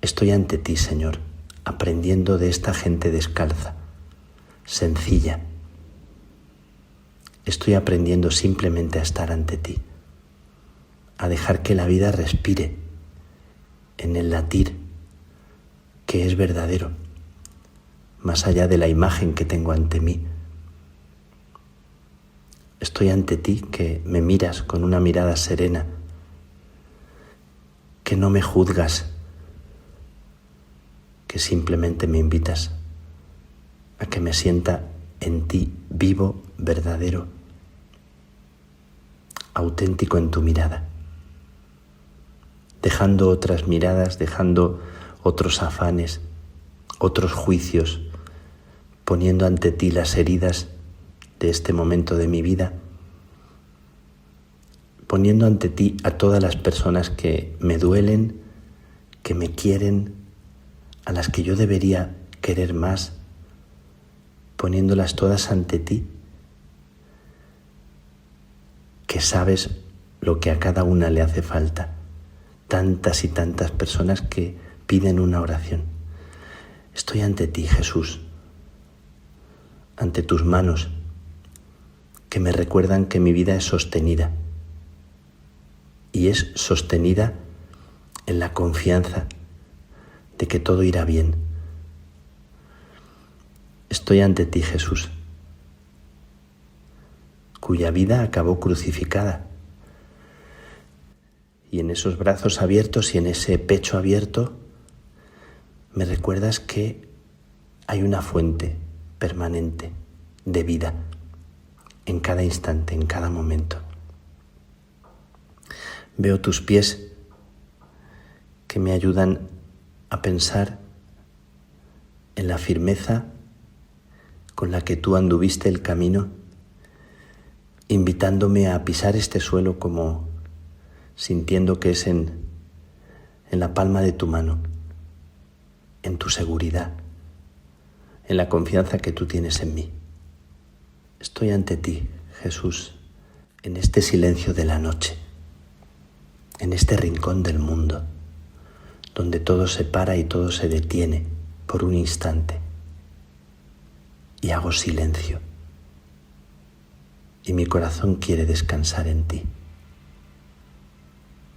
Estoy ante ti, Señor, aprendiendo de esta gente descalza, sencilla. Estoy aprendiendo simplemente a estar ante ti, a dejar que la vida respire en el latir que es verdadero, más allá de la imagen que tengo ante mí. Estoy ante ti que me miras con una mirada serena, que no me juzgas, que simplemente me invitas a que me sienta en ti vivo, verdadero, auténtico en tu mirada, dejando otras miradas, dejando otros afanes, otros juicios, poniendo ante ti las heridas de este momento de mi vida, poniendo ante ti a todas las personas que me duelen, que me quieren, a las que yo debería querer más, poniéndolas todas ante ti, que sabes lo que a cada una le hace falta. Tantas y tantas personas que piden una oración. Estoy ante ti, Jesús, ante tus manos, que me recuerdan que mi vida es sostenida, y es sostenida en la confianza de que todo irá bien. Estoy ante ti, Jesús, cuya vida acabó crucificada, y en esos brazos abiertos y en ese pecho abierto me recuerdas que hay una fuente permanente de vida en cada instante, en cada momento. Veo tus pies que me ayudan a pensar en la firmeza con la que tú anduviste el camino, invitándome a pisar este suelo como sintiendo que es en la palma de tu mano, en tu seguridad, en la confianza que tú tienes en mí. Estoy ante ti, Jesús, en este silencio de la noche, en este rincón del mundo, donde todo se para y todo se detiene por un instante, y hago silencio, y mi corazón quiere descansar en ti.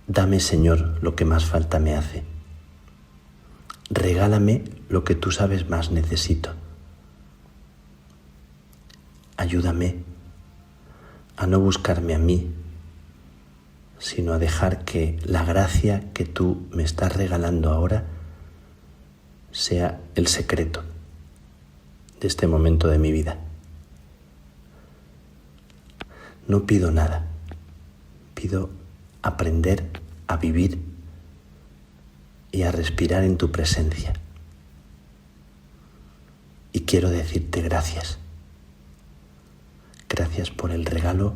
Dame, Señor, lo que más falta me hace. Regálame lo que tú sabes más necesito. Ayúdame a no buscarme a mí, sino a dejar que la gracia que tú me estás regalando ahora sea el secreto de este momento de mi vida. No pido nada, pido aprender a vivir y a respirar en tu presencia. Y quiero decirte gracias. Gracias por el regalo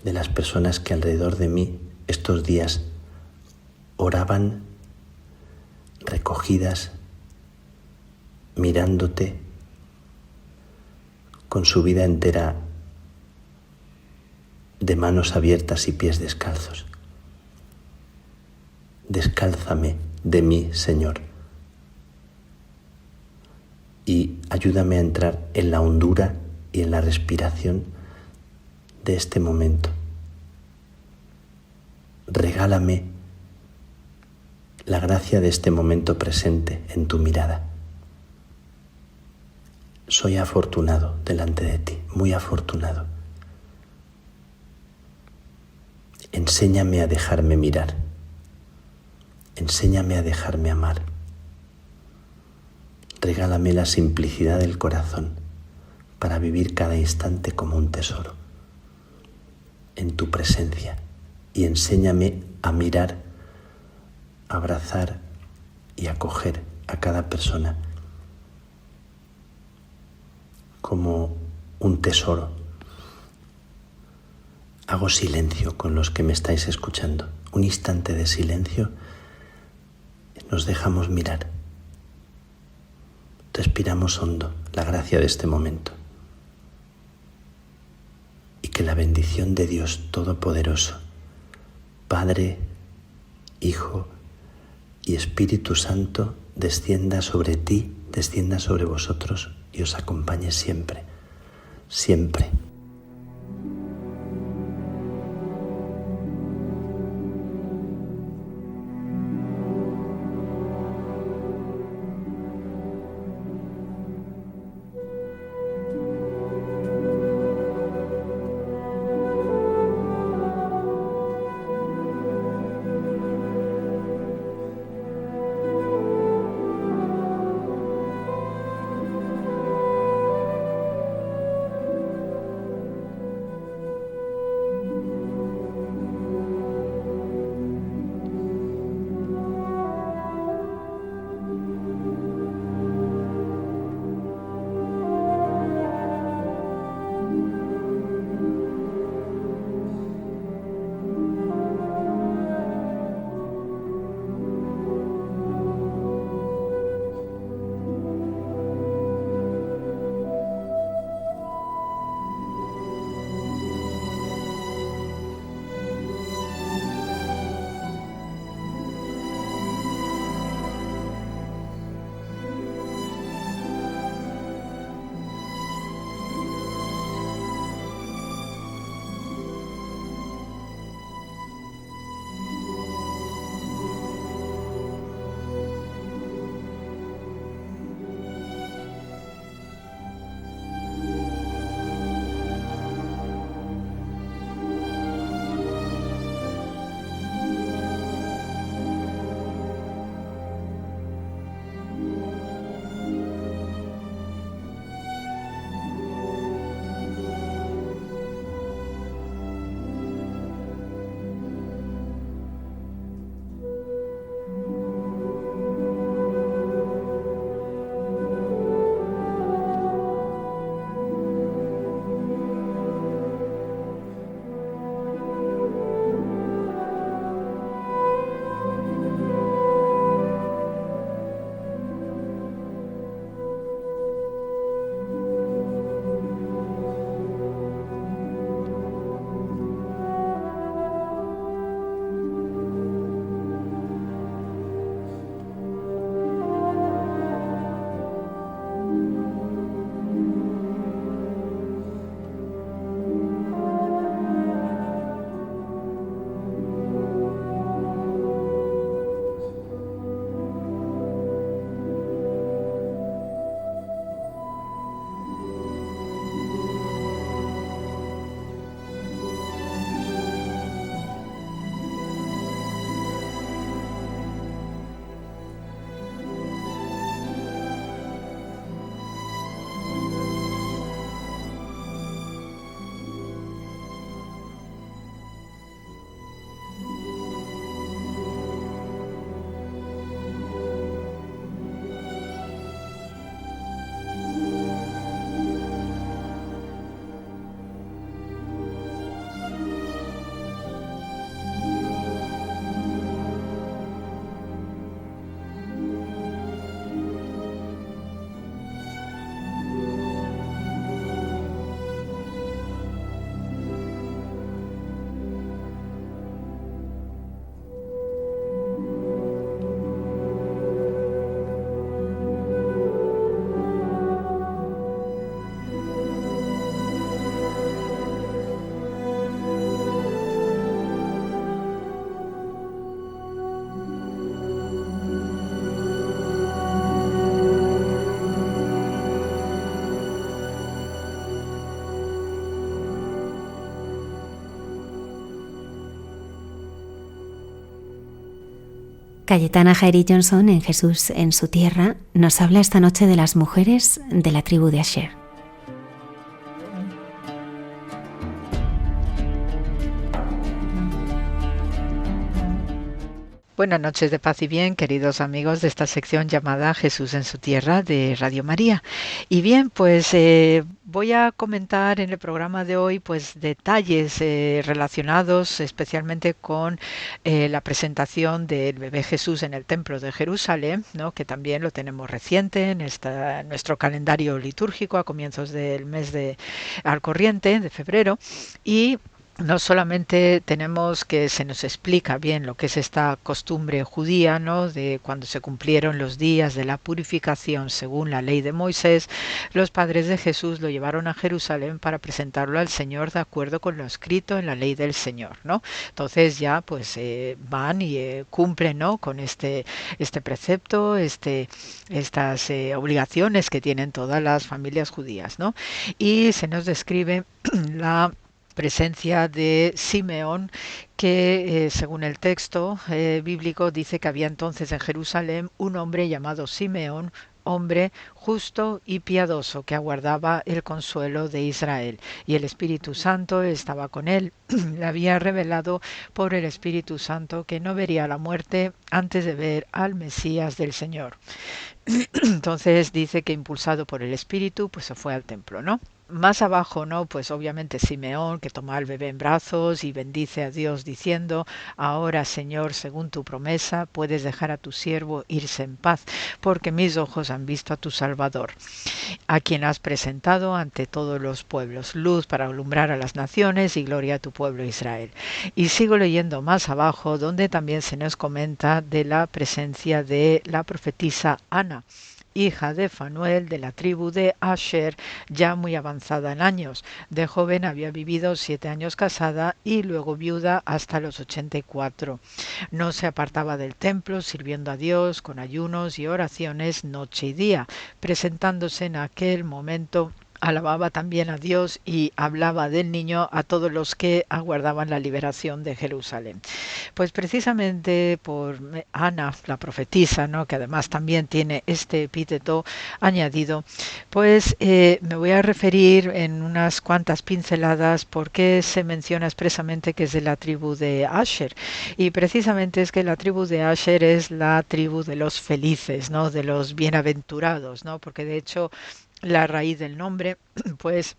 de las personas que alrededor de mí estos días oraban, recogidas, mirándote, con su vida entera de manos abiertas y pies descalzos. Descálzame de mí, Señor, y ayúdame a entrar en la hondura y en la respiración de este momento. Regálame la gracia de este momento presente en tu mirada. Soy afortunado delante de ti, muy afortunado. Enséñame a dejarme mirar. Enséñame a dejarme amar. Regálame la simplicidad del corazón para vivir cada instante como un tesoro en tu presencia, y enséñame a mirar, a abrazar y acoger a cada persona como un tesoro. Hago silencio con los que me estáis escuchando. Un instante de silencio, nos dejamos mirar. Respiramos hondo la gracia de este momento. Y que la bendición de Dios Todopoderoso, Padre, Hijo y Espíritu Santo, descienda sobre ti, descienda sobre vosotros y os acompañe siempre, siempre. Cayetana Jairi Johnson, en Jesús en su tierra, nos habla esta noche de las mujeres de la tribu de Asher. Buenas noches de paz y bien, queridos amigos de esta sección llamada Jesús en su tierra de Radio María. Y bien, pues voy a comentar en el programa de hoy pues detalles relacionados especialmente con la presentación del bebé Jesús en el templo de Jerusalén, ¿no? Que también lo tenemos reciente en nuestro calendario litúrgico a comienzos del mes al corriente de febrero. Y no solamente tenemos que se nos explica bien lo que es esta costumbre judía, ¿no? De cuando se cumplieron los días de la purificación según la ley de Moisés, los padres de Jesús lo llevaron a Jerusalén para presentarlo al Señor de acuerdo con lo escrito en la ley del Señor, ¿no? Entonces ya pues van y cumplen, ¿no? Con este precepto, estas obligaciones que tienen todas las familias judías, ¿no? Y se nos describe la presencia de Simeón, que según el texto bíblico dice que había entonces en Jerusalén un hombre llamado Simeón, hombre justo y piadoso que aguardaba el consuelo de Israel, y el Espíritu Santo estaba con él. Le había revelado por el Espíritu Santo que no vería la muerte antes de ver al Mesías del Señor. Entonces dice que impulsado por el Espíritu pues se fue al templo, ¿no? Más abajo, ¿no? Pues obviamente Simeón, que toma al bebé en brazos y bendice a Dios diciendo: ahora, Señor, según tu promesa, puedes dejar a tu siervo irse en paz, porque mis ojos han visto a tu Salvador, a quien has presentado ante todos los pueblos, luz para alumbrar a las naciones y gloria a tu pueblo Israel. Y sigo leyendo más abajo, donde también se nos comenta de la presencia de la profetisa Ana, hija de Fanuel, de la tribu de Asher, ya muy avanzada en años. De joven había vivido 7 años casada y luego viuda hasta los 84. No se apartaba del templo, sirviendo a Dios con ayunos y oraciones noche y día, presentándose en aquel momento. Alababa también a Dios y hablaba del niño a todos los que aguardaban la liberación de Jerusalén. Pues precisamente por Ana, la profetisa, ¿no? Que además también tiene este epíteto añadido, pues me voy a referir en unas cuantas pinceladas por qué se menciona expresamente que es de la tribu de Asher. Y precisamente es que la tribu de Asher es la tribu de los felices, ¿no? De los bienaventurados, ¿no? Porque de hecho la raíz del nombre, pues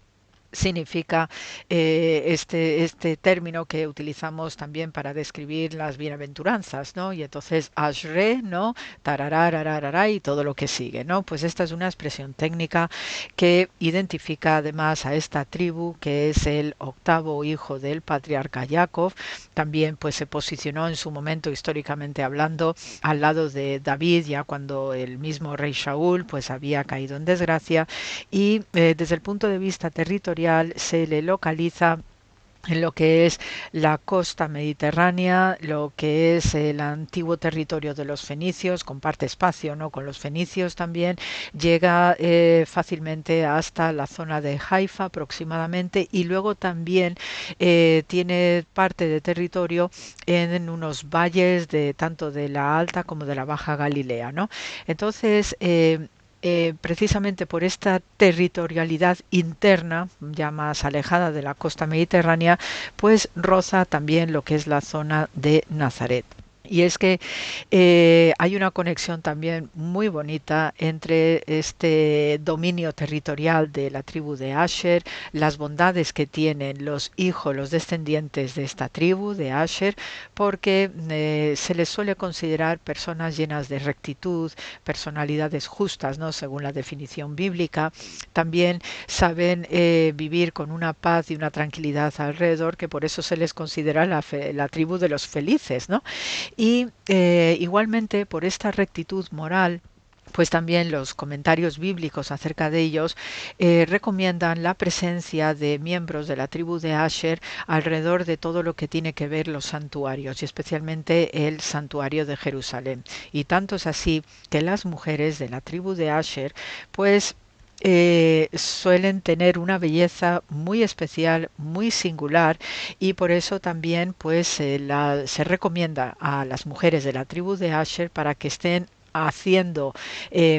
significa este término que utilizamos también para describir las bienaventuranzas, ¿no? Y entonces Ashre, ¿no? Tarararararara y todo lo que sigue, ¿no? Pues esta es una expresión técnica que identifica además a esta tribu, que es el 8º hijo del patriarca Jacob. También pues se posicionó en su momento, históricamente hablando, al lado de David, ya cuando el mismo rey Shaul pues había caído en desgracia, y desde el punto de vista territorial se le localiza en lo que es la costa mediterránea, lo que es el antiguo territorio de los fenicios, comparte espacio, ¿no? Con los fenicios también, llega fácilmente hasta la zona de Haifa aproximadamente, y luego también tiene parte de territorio en unos valles de tanto de la Alta como de la Baja Galilea, ¿no? Entonces precisamente por esta territorialidad interna, ya más alejada de la costa mediterránea, pues roza también lo que es la zona de Nazaret. Y es que hay una conexión también muy bonita entre este dominio territorial de la tribu de Asher, las bondades que tienen los hijos, los descendientes de esta tribu de Asher, porque se les suele considerar personas llenas de rectitud, personalidades justas, ¿no? Según la definición bíblica. También saben vivir con una paz y una tranquilidad alrededor, que por eso se les considera la tribu de los felices, ¿no? Y igualmente por esta rectitud moral, pues también los comentarios bíblicos acerca de ellos recomiendan la presencia de miembros de la tribu de Asher alrededor de todo lo que tiene que ver los santuarios, y especialmente el santuario de Jerusalén. Y tanto es así que las mujeres de la tribu de Asher pues suelen tener una belleza muy especial, muy singular, y por eso también pues se recomienda a las mujeres de la tribu de Asher para que estén haciendo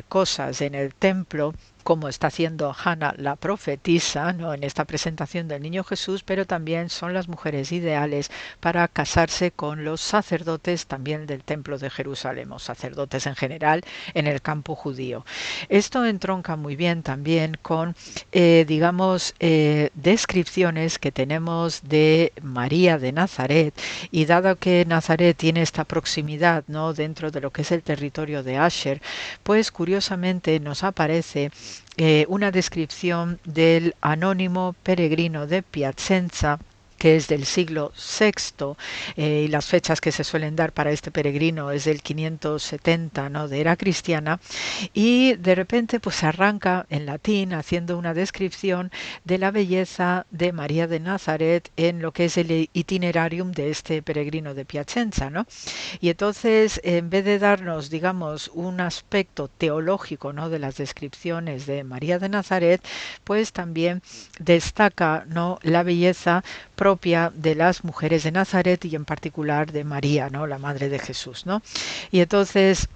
cosas en el templo, como está haciendo Hannah la profetisa, ¿no?, en esta presentación del niño Jesús, pero también son las mujeres ideales para casarse con los sacerdotes también del templo de Jerusalén, o sacerdotes en general en el campo judío. Esto entronca muy bien también con, descripciones que tenemos de María de Nazaret, y dado que Nazaret tiene esta proximidad, ¿no?, dentro de lo que es el territorio de Asher, pues curiosamente nos aparece una descripción del anónimo peregrino de Piacenza, que es del siglo VI, y las fechas que se suelen dar para este peregrino es del 570, ¿no?, de era cristiana, y de repente pues arranca en latín haciendo una descripción de la belleza de María de Nazaret en lo que es el itinerarium de este peregrino de Piacenza, ¿no? Y entonces, en vez de darnos, digamos, un aspecto teológico, ¿no?, de las descripciones de María de Nazaret, pues también destaca, ¿no?, la belleza propia de las mujeres de Nazaret y en particular de María, ¿no?, la madre de Jesús, ¿no? Y entonces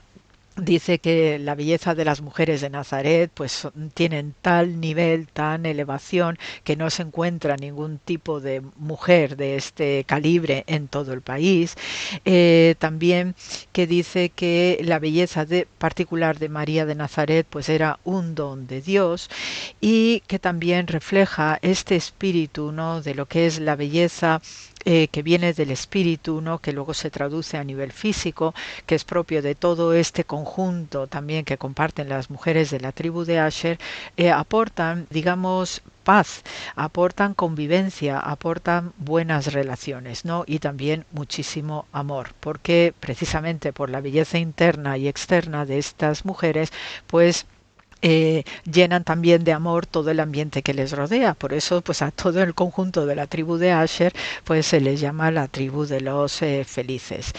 dice que la belleza de las mujeres de Nazaret pues tienen tal nivel, tan elevación, que no se encuentra ningún tipo de mujer de este calibre en todo el país. También que dice que la belleza particular de María de Nazaret pues era un don de Dios, y que también refleja este espíritu, ¿no?, de lo que es la belleza que viene del espíritu, ¿no?, que luego se traduce a nivel físico, que es propio de todo este conjunto también que comparten las mujeres de la tribu de Asher. Aportan, digamos, paz, aportan convivencia, aportan buenas relaciones, ¿no?, y también muchísimo amor, porque precisamente por la belleza interna y externa de estas mujeres, pues llenan también de amor todo el ambiente que les rodea. Por eso pues a todo el conjunto de la tribu de Asher pues se les llama la tribu de los felices.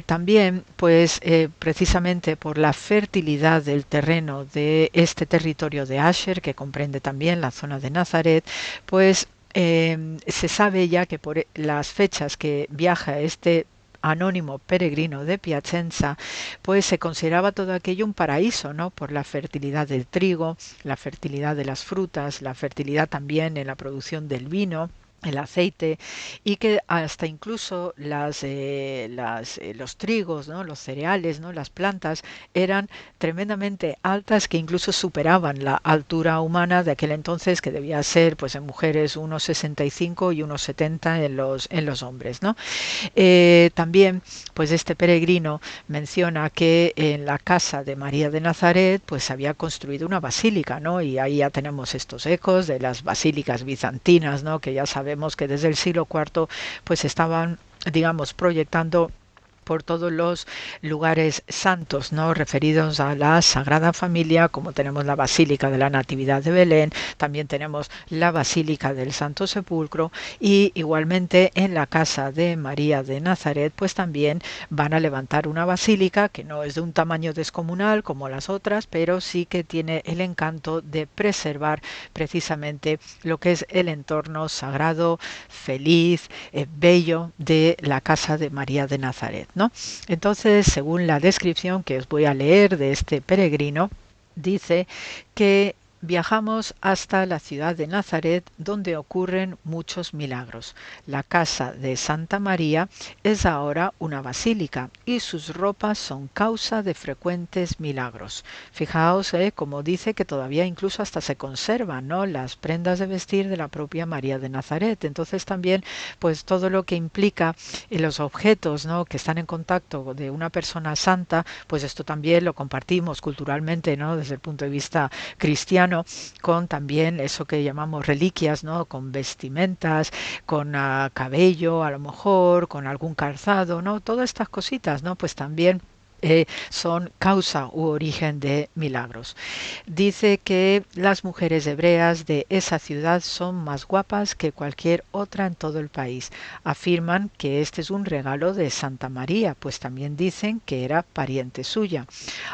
También pues precisamente por la fertilidad del terreno de este territorio de Asher, que comprende también la zona de Nazaret, pues se sabe ya que por las fechas que viaja este anónimo peregrino de Piacenza, pues se consideraba todo aquello un paraíso, ¿no?, por la fertilidad del trigo, la fertilidad de las frutas, la fertilidad también en la producción del vino, el aceite, y que hasta incluso los trigos, ¿no?, los cereales, ¿no?, las plantas eran tremendamente altas, que incluso superaban la altura humana de aquel entonces, que debía ser pues en mujeres unos 65 y unos 70 en los hombres, ¿no? También pues este peregrino menciona que en la casa de María de Nazaret pues se había construido una basílica, ¿no?, y ahí ya tenemos estos ecos de las basílicas bizantinas, ¿no?, que ya sabemos que desde el siglo IV pues estaban, digamos, proyectando por todos los lugares santos, ¿no?, referidos a la Sagrada Familia, como tenemos la Basílica de la Natividad de Belén, también tenemos la Basílica del Santo Sepulcro, y igualmente en la casa de María de Nazaret pues también van a levantar una basílica que no es de un tamaño descomunal como las otras, pero sí que tiene el encanto de preservar precisamente lo que es el entorno sagrado, feliz, bello de la casa de María de Nazaret, ¿no? Entonces, según la descripción que os voy a leer de este peregrino, dice que viajamos hasta la ciudad de Nazaret, donde ocurren muchos milagros. La casa de Santa María es ahora una basílica y sus ropas son causa de frecuentes milagros. Fijaos, como dice que todavía incluso hasta se conservan, ¿no?, las prendas de vestir de la propia María de Nazaret. Entonces también pues todo lo que implica los objetos, ¿no?, que están en contacto de una persona santa, pues esto también lo compartimos culturalmente, ¿no?, desde el punto de vista cristiano, con también eso que llamamos reliquias, ¿no?, con vestimentas, con cabello, a lo mejor, con algún calzado, ¿no?, todas estas cositas, ¿no?, pues también son causa u origen de milagros. Dice que las mujeres hebreas de esa ciudad son más guapas que cualquier otra en todo el país. Afirman que este es un regalo de Santa María, pues también dicen que era pariente suya.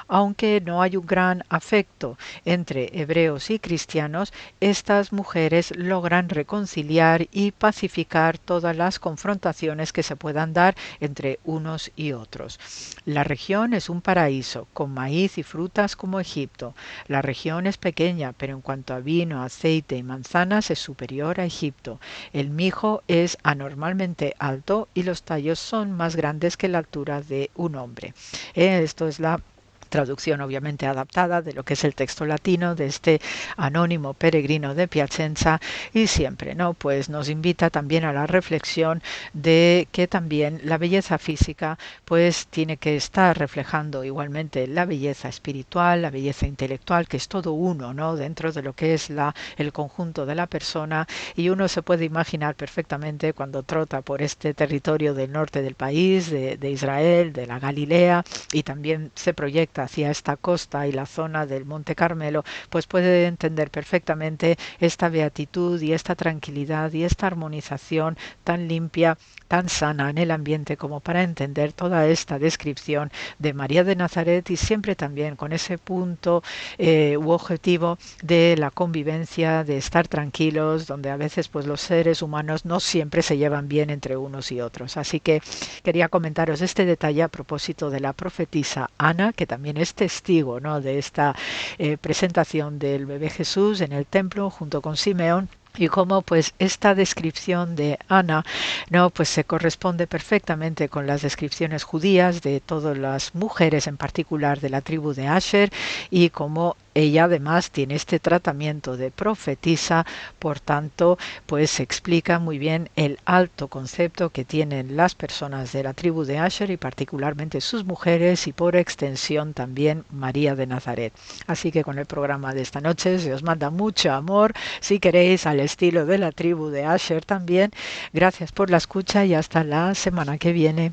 Aunque no hay un gran afecto entre hebreos y cristianos, estas mujeres logran reconciliar y pacificar todas las confrontaciones que se puedan dar entre unos y otros. La región es un paraíso, con maíz y frutas como Egipto. La región es pequeña, pero en cuanto a vino, aceite y manzanas es superior a Egipto. El mijo es anormalmente alto y los tallos son más grandes que la altura de un hombre. Esto es la traducción obviamente adaptada de lo que es el texto latino de este anónimo peregrino de Piacenza, y siempre, ¿no? Pues nos invita también a la reflexión de que también la belleza física pues tiene que estar reflejando igualmente la belleza espiritual, la belleza intelectual, que es todo uno, ¿no? Dentro de lo que es el conjunto de la persona, y uno se puede imaginar perfectamente cuando trota por este territorio del norte del país, de Israel, de la Galilea, y también se proyecta hacia esta costa y la zona del Monte Carmelo, pues puede entender perfectamente esta beatitud y esta tranquilidad y esta armonización tan limpia, tan sana en el ambiente, como para entender toda esta descripción de María de Nazaret, y siempre también con ese punto u objetivo de la convivencia, de estar tranquilos, donde a veces pues los seres humanos no siempre se llevan bien entre unos y otros. Así que quería comentaros este detalle a propósito de la profetisa Ana, que también es testigo, ¿no? de esta presentación del bebé Jesús en el templo junto con Simeón, y cómo pues esta descripción de Ana, no, pues se corresponde perfectamente con las descripciones judías de todas las mujeres, en particular de la tribu de Asher, y cómo ella además tiene este tratamiento de profetisa. Por tanto, pues se explica muy bien el alto concepto que tienen las personas de la tribu de Asher, y particularmente sus mujeres, y por extensión también María de Nazaret. Así que con el programa de esta noche se os manda mucho amor, si queréis, al estilo de la tribu de Asher también. Gracias por la escucha y hasta la semana que viene.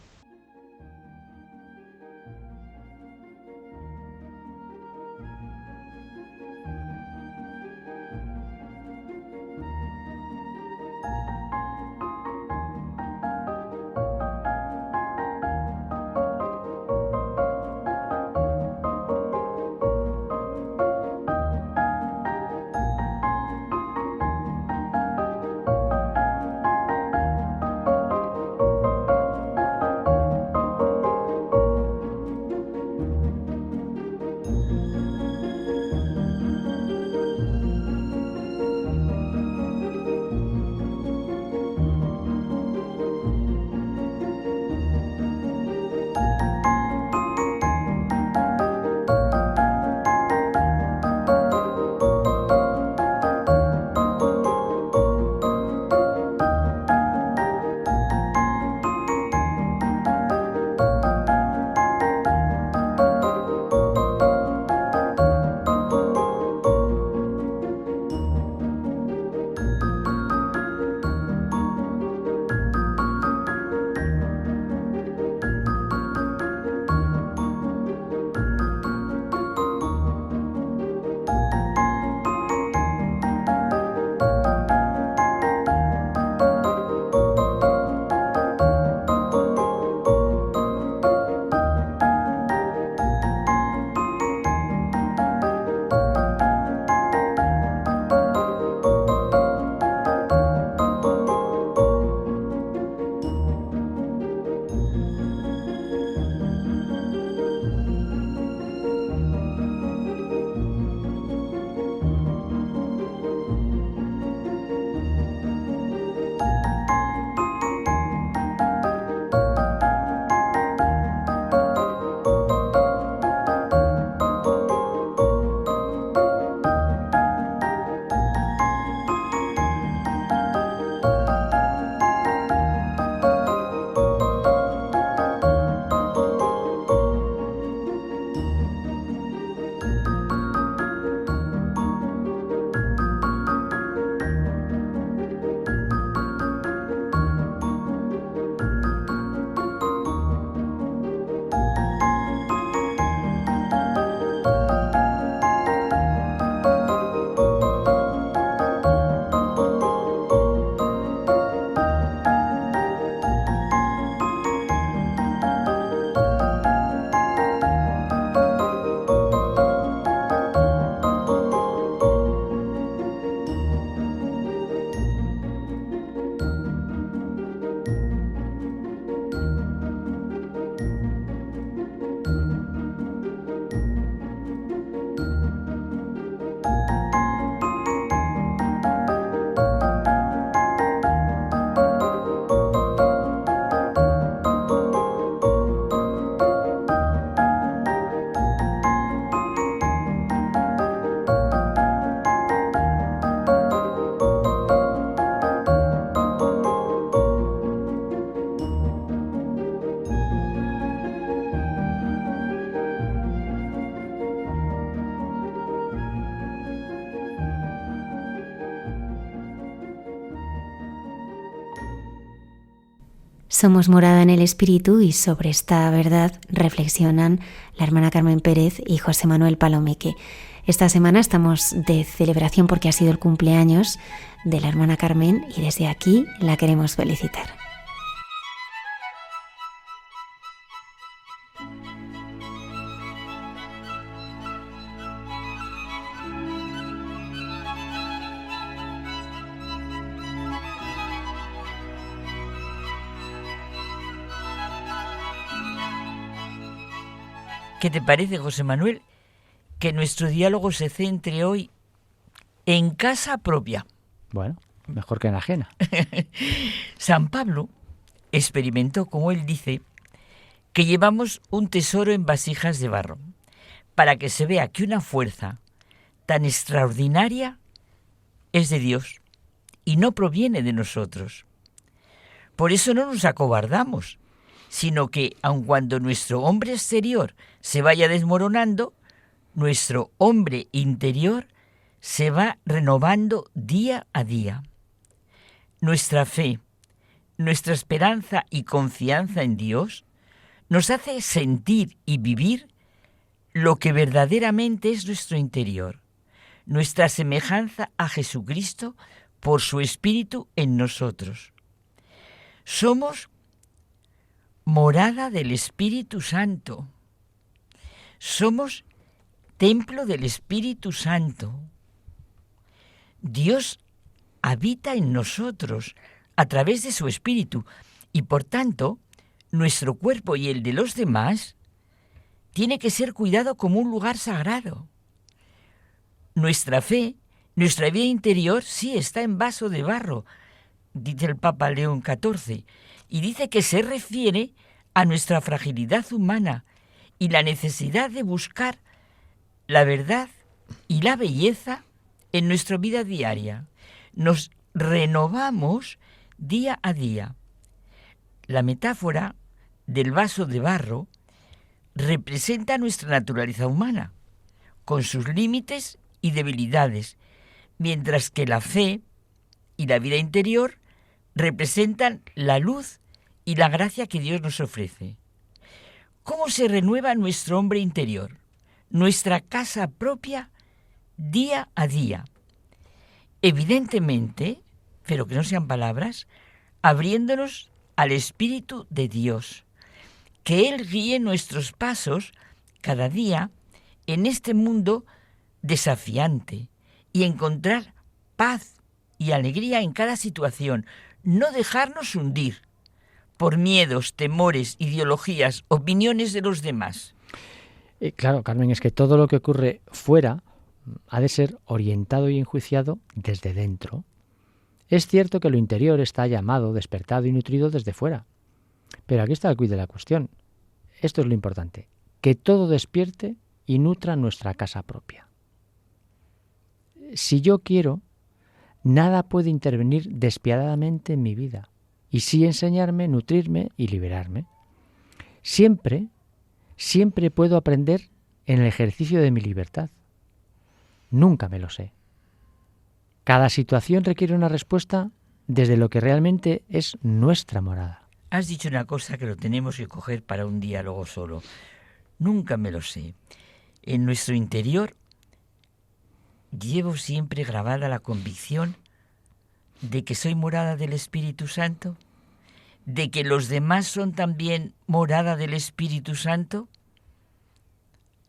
Somos morada en el Espíritu y sobre esta verdad reflexionan la hermana Carmen Pérez y José Manuel Palomeque. Esta semana estamos de celebración porque ha sido el cumpleaños de la hermana Carmen y desde aquí la queremos felicitar. ¿Qué te parece, José Manuel, que nuestro diálogo se centre hoy en casa propia? Bueno, mejor que en ajena. San Pablo experimentó, como él dice, que llevamos un tesoro en vasijas de barro, para que se vea que una fuerza tan extraordinaria es de Dios y no proviene de nosotros. Por eso no nos acobardamos, sino que, aun cuando nuestro hombre exterior se vaya desmoronando, nuestro hombre interior se va renovando día a día. Nuestra fe, nuestra esperanza y confianza en Dios nos hace sentir y vivir lo que verdaderamente es nuestro interior, nuestra semejanza a Jesucristo por su Espíritu en nosotros. Somos morada del Espíritu Santo. Somos templo del Espíritu Santo. Dios habita en nosotros a través de su Espíritu y, por tanto, nuestro cuerpo y el de los demás tiene que ser cuidado como un lugar sagrado. Nuestra fe, nuestra vida interior, sí está en vaso de barro, dice el Papa León XIV, y dice que se refiere a nuestra fragilidad humana y la necesidad de buscar la verdad y la belleza en nuestra vida diaria. Nos renovamos día a día. La metáfora del vaso de barro representa nuestra naturaleza humana, con sus límites y debilidades, mientras que la fe y la vida interior representan la luz y la gracia que Dios nos ofrece. ¿Cómo se renueva nuestro hombre interior, nuestra casa propia, día a día? Evidentemente, pero que no sean palabras, abriéndonos al Espíritu de Dios, que Él guíe nuestros pasos cada día en este mundo desafiante y encontrar paz y alegría en cada situación, no dejarnos hundir por miedos, temores, ideologías, opiniones de los demás. Claro, Carmen, es que todo lo que ocurre fuera ha de ser orientado y enjuiciado desde dentro. Es cierto que lo interior está llamado, despertado y nutrido desde fuera. Pero aquí está el quid de la cuestión. Esto es lo importante, que todo despierte y nutra nuestra casa propia. Si yo quiero, nada puede intervenir despiadadamente en mi vida y sí enseñarme, nutrirme y liberarme. Siempre puedo aprender en el ejercicio de mi libertad. Nunca me lo sé. Cada situación requiere una respuesta desde lo que realmente es nuestra morada. Has dicho una cosa que lo tenemos que coger para un diálogo solo. Nunca me lo sé. En nuestro interior llevo siempre grabada la convicción de que soy morada del Espíritu Santo, de que los demás son también morada del Espíritu Santo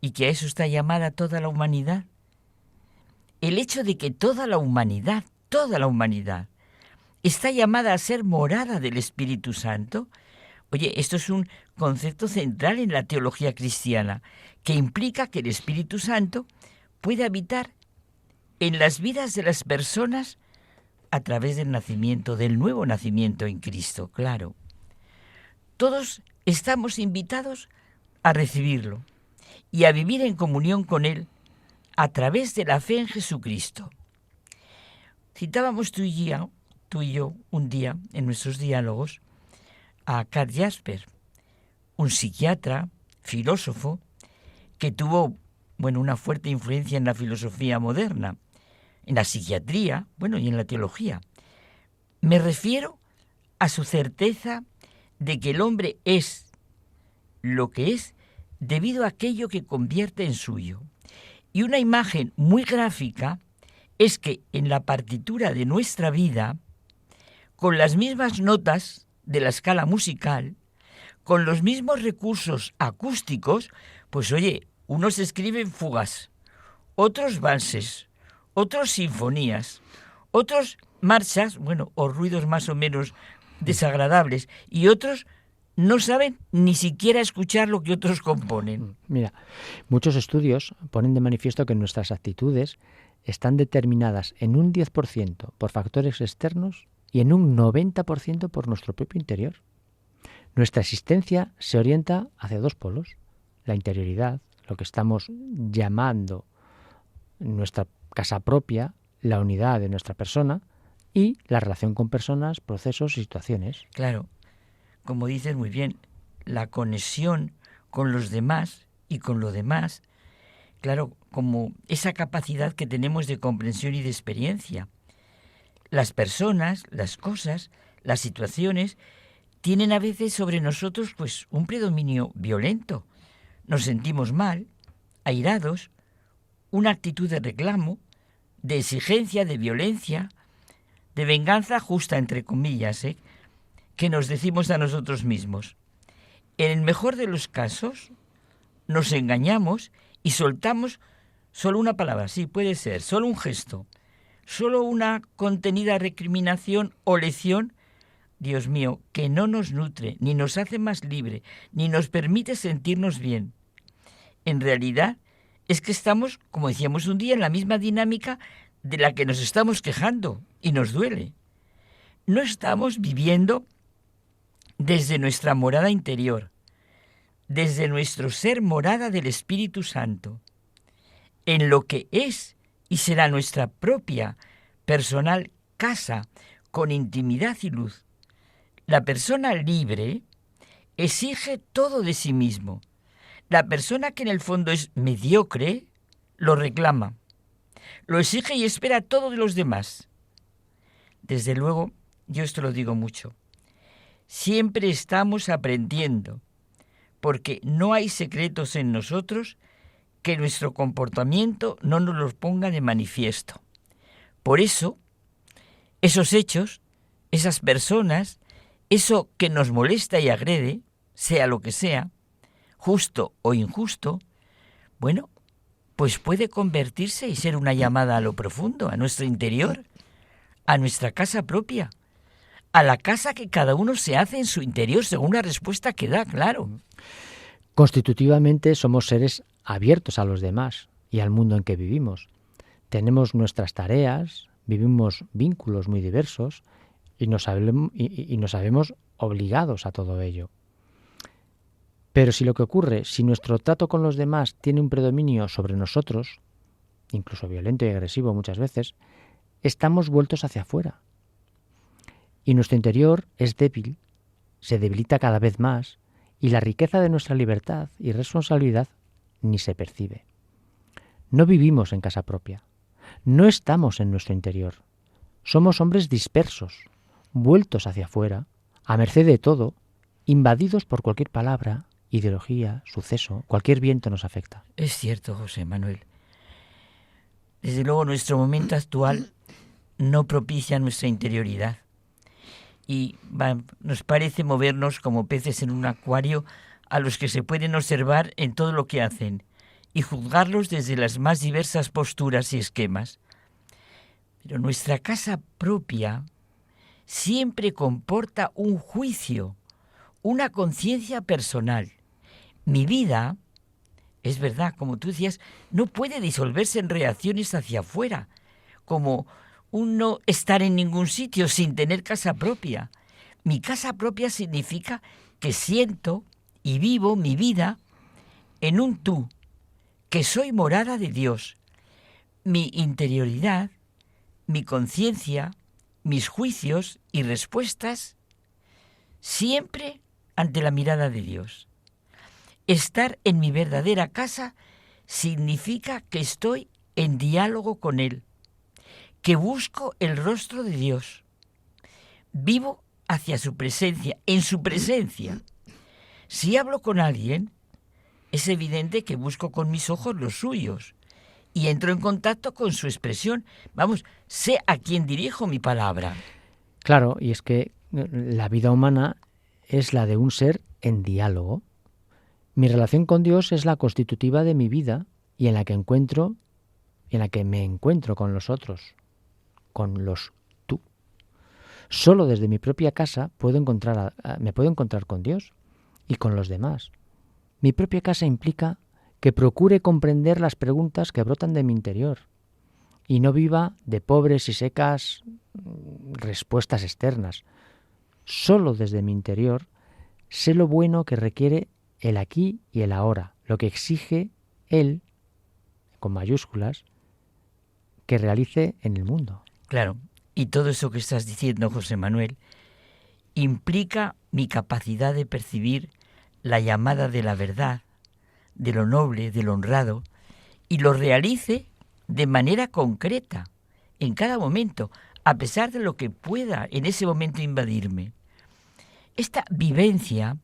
y que a eso está llamada toda la humanidad. El hecho de que toda la humanidad está llamada a ser morada del Espíritu Santo, oye, esto es un concepto central en la teología cristiana, que implica que el Espíritu Santo puede habitar en las vidas de las personas a través del nacimiento, del nuevo nacimiento en Cristo, claro. Todos estamos invitados a recibirlo y a vivir en comunión con Él a través de la fe en Jesucristo. Citábamos tú y yo un día en nuestros diálogos a Karl Jasper, un psiquiatra, filósofo, que tuvo una fuerte influencia en la filosofía moderna, en la psiquiatría, y en la teología. Me refiero a su certeza de que el hombre es lo que es debido a aquello que convierte en suyo. Y una imagen muy gráfica es que en la partitura de nuestra vida, con las mismas notas de la escala musical, con los mismos recursos acústicos, pues oye, unos escriben fugas, otros valses, otros sinfonías, otros marchas, bueno, o ruidos más o menos desagradables, y otros no saben ni siquiera escuchar lo que otros componen. Mira, muchos estudios ponen de manifiesto que nuestras actitudes están determinadas en un 10% por factores externos y en un 90% por nuestro propio interior. Nuestra existencia se orienta hacia dos polos: la interioridad, lo que estamos llamando nuestra casa propia, la unidad de nuestra persona, y la relación con personas, procesos y situaciones. Claro, como dices muy bien, la conexión con los demás y con lo demás, claro, como esa capacidad que tenemos de comprensión y de experiencia. Las personas, las cosas, las situaciones tienen a veces sobre nosotros pues un predominio violento. Nos sentimos mal, airados, una actitud de reclamo, de exigencia, de violencia, de venganza justa, entre comillas, que nos decimos a nosotros mismos. En el mejor de los casos, nos engañamos y soltamos solo una palabra, sí, puede ser, solo un gesto, solo una contenida recriminación o lección, Dios mío, que no nos nutre, ni nos hace más libre, ni nos permite sentirnos bien. En realidad, es que estamos, como decíamos un día, en la misma dinámica de la que nos estamos quejando y nos duele. No estamos viviendo desde nuestra morada interior, desde nuestro ser morada del Espíritu Santo, en lo que es y será nuestra propia personal casa con intimidad y luz. La persona libre exige todo de sí mismo. La persona que en el fondo es mediocre lo reclama, lo exige y espera todo de los demás. Desde luego, yo esto lo digo mucho, siempre estamos aprendiendo, porque no hay secretos en nosotros que nuestro comportamiento no nos los ponga de manifiesto. Por eso, esos hechos, esas personas, eso que nos molesta y agrede, sea lo que sea, justo o injusto, bueno, pues puede convertirse y ser una llamada a lo profundo, a nuestro interior, a nuestra casa propia, a la casa que cada uno se hace en su interior según la respuesta que da, claro. Constitutivamente somos seres abiertos a los demás y al mundo en que vivimos. Tenemos nuestras tareas, vivimos vínculos muy diversos y nos sabemos obligados a todo ello. Pero si lo que ocurre, si nuestro trato con los demás tiene un predominio sobre nosotros, incluso violento y agresivo muchas veces, estamos vueltos hacia afuera. Y nuestro interior es débil, se debilita cada vez más, y la riqueza de nuestra libertad y responsabilidad ni se percibe. No vivimos en casa propia, no estamos en nuestro interior. Somos hombres dispersos, vueltos hacia afuera, a merced de todo, invadidos por cualquier palabra, ideología, suceso, cualquier viento nos afecta. Es cierto, José Manuel. Desde luego nuestro momento actual no propicia nuestra interioridad. Y nos parece movernos como peces en un acuario a los que se pueden observar en todo lo que hacen y juzgarlos desde las más diversas posturas y esquemas. Pero nuestra casa propia siempre comporta un juicio, una conciencia personal. Mi vida, es verdad, como tú decías, no puede disolverse en reacciones hacia afuera, como un no estar en ningún sitio sin tener casa propia. Mi casa propia significa que siento y vivo mi vida en un tú, que soy morada de Dios. Mi interioridad, mi conciencia, mis juicios y respuestas, siempre ante la mirada de Dios. Estar en mi verdadera casa significa que estoy en diálogo con Él, que busco el rostro de Dios. Vivo hacia su presencia, en su presencia. Si hablo con alguien, es evidente que busco con mis ojos los suyos y entro en contacto con su expresión. Vamos, sé a quién dirijo mi palabra. Claro, y es que la vida humana es la de un ser en diálogo. Mi relación con Dios es la constitutiva de mi vida y en la que me encuentro con los otros, con los tú. Solo desde mi propia casa me puedo encontrar con Dios y con los demás. Mi propia casa implica que procure comprender las preguntas que brotan de mi interior y no viva de pobres y secas respuestas externas. Solo desde mi interior sé lo bueno que requiere el aquí y el ahora, lo que exige Él, con mayúsculas, que realice en el mundo. Claro, y todo eso que estás diciendo, José Manuel, implica mi capacidad de percibir la llamada de la verdad, de lo noble, de lo honrado, y lo realice de manera concreta, en cada momento, a pesar de lo que pueda en ese momento invadirme. Esta vivencia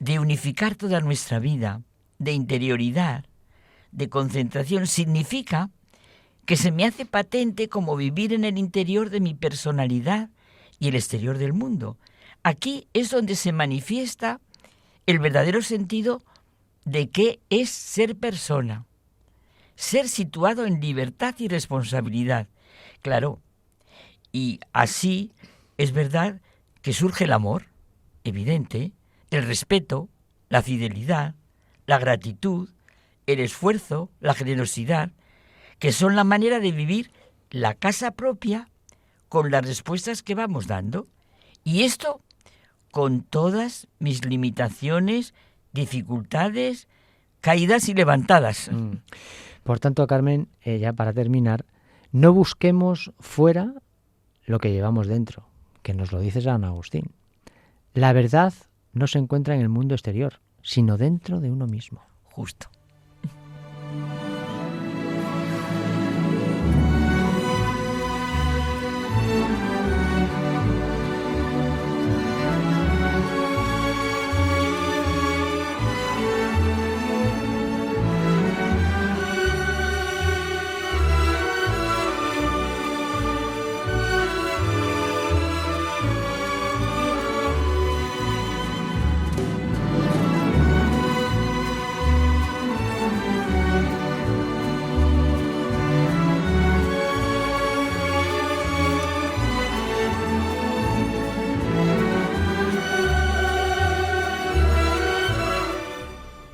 de unificar toda nuestra vida, de interioridad, de concentración, significa que se me hace patente como vivir en el interior de mi personalidad y el exterior del mundo. Aquí es donde se manifiesta el verdadero sentido de qué es ser persona, ser situado en libertad y responsabilidad. Claro, y así es verdad que surge el amor, evidente, el respeto, la fidelidad, la gratitud, el esfuerzo, la generosidad, que son la manera de vivir la casa propia con las respuestas que vamos dando. Y esto con todas mis limitaciones, dificultades, caídas y levantadas. Por tanto, Carmen, ya para terminar, no busquemos fuera lo que llevamos dentro, que nos lo dice San Agustín. La verdad no se encuentra en el mundo exterior, sino dentro de uno mismo. Justo.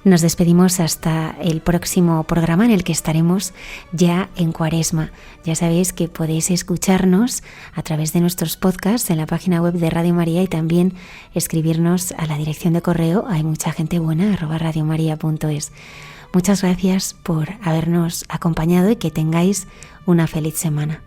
Nos despedimos hasta el próximo programa en el que estaremos ya en Cuaresma. Ya sabéis que podéis escucharnos a través de nuestros podcasts en la página web de Radio María y también escribirnos a la dirección de correo haymuchagentebuena@radiomaria.es. Muchas gracias por habernos acompañado y que tengáis una feliz semana.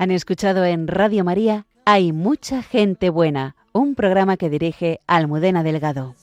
Han escuchado en Radio María Hay mucha gente buena, un programa que dirige Almudena Delgado.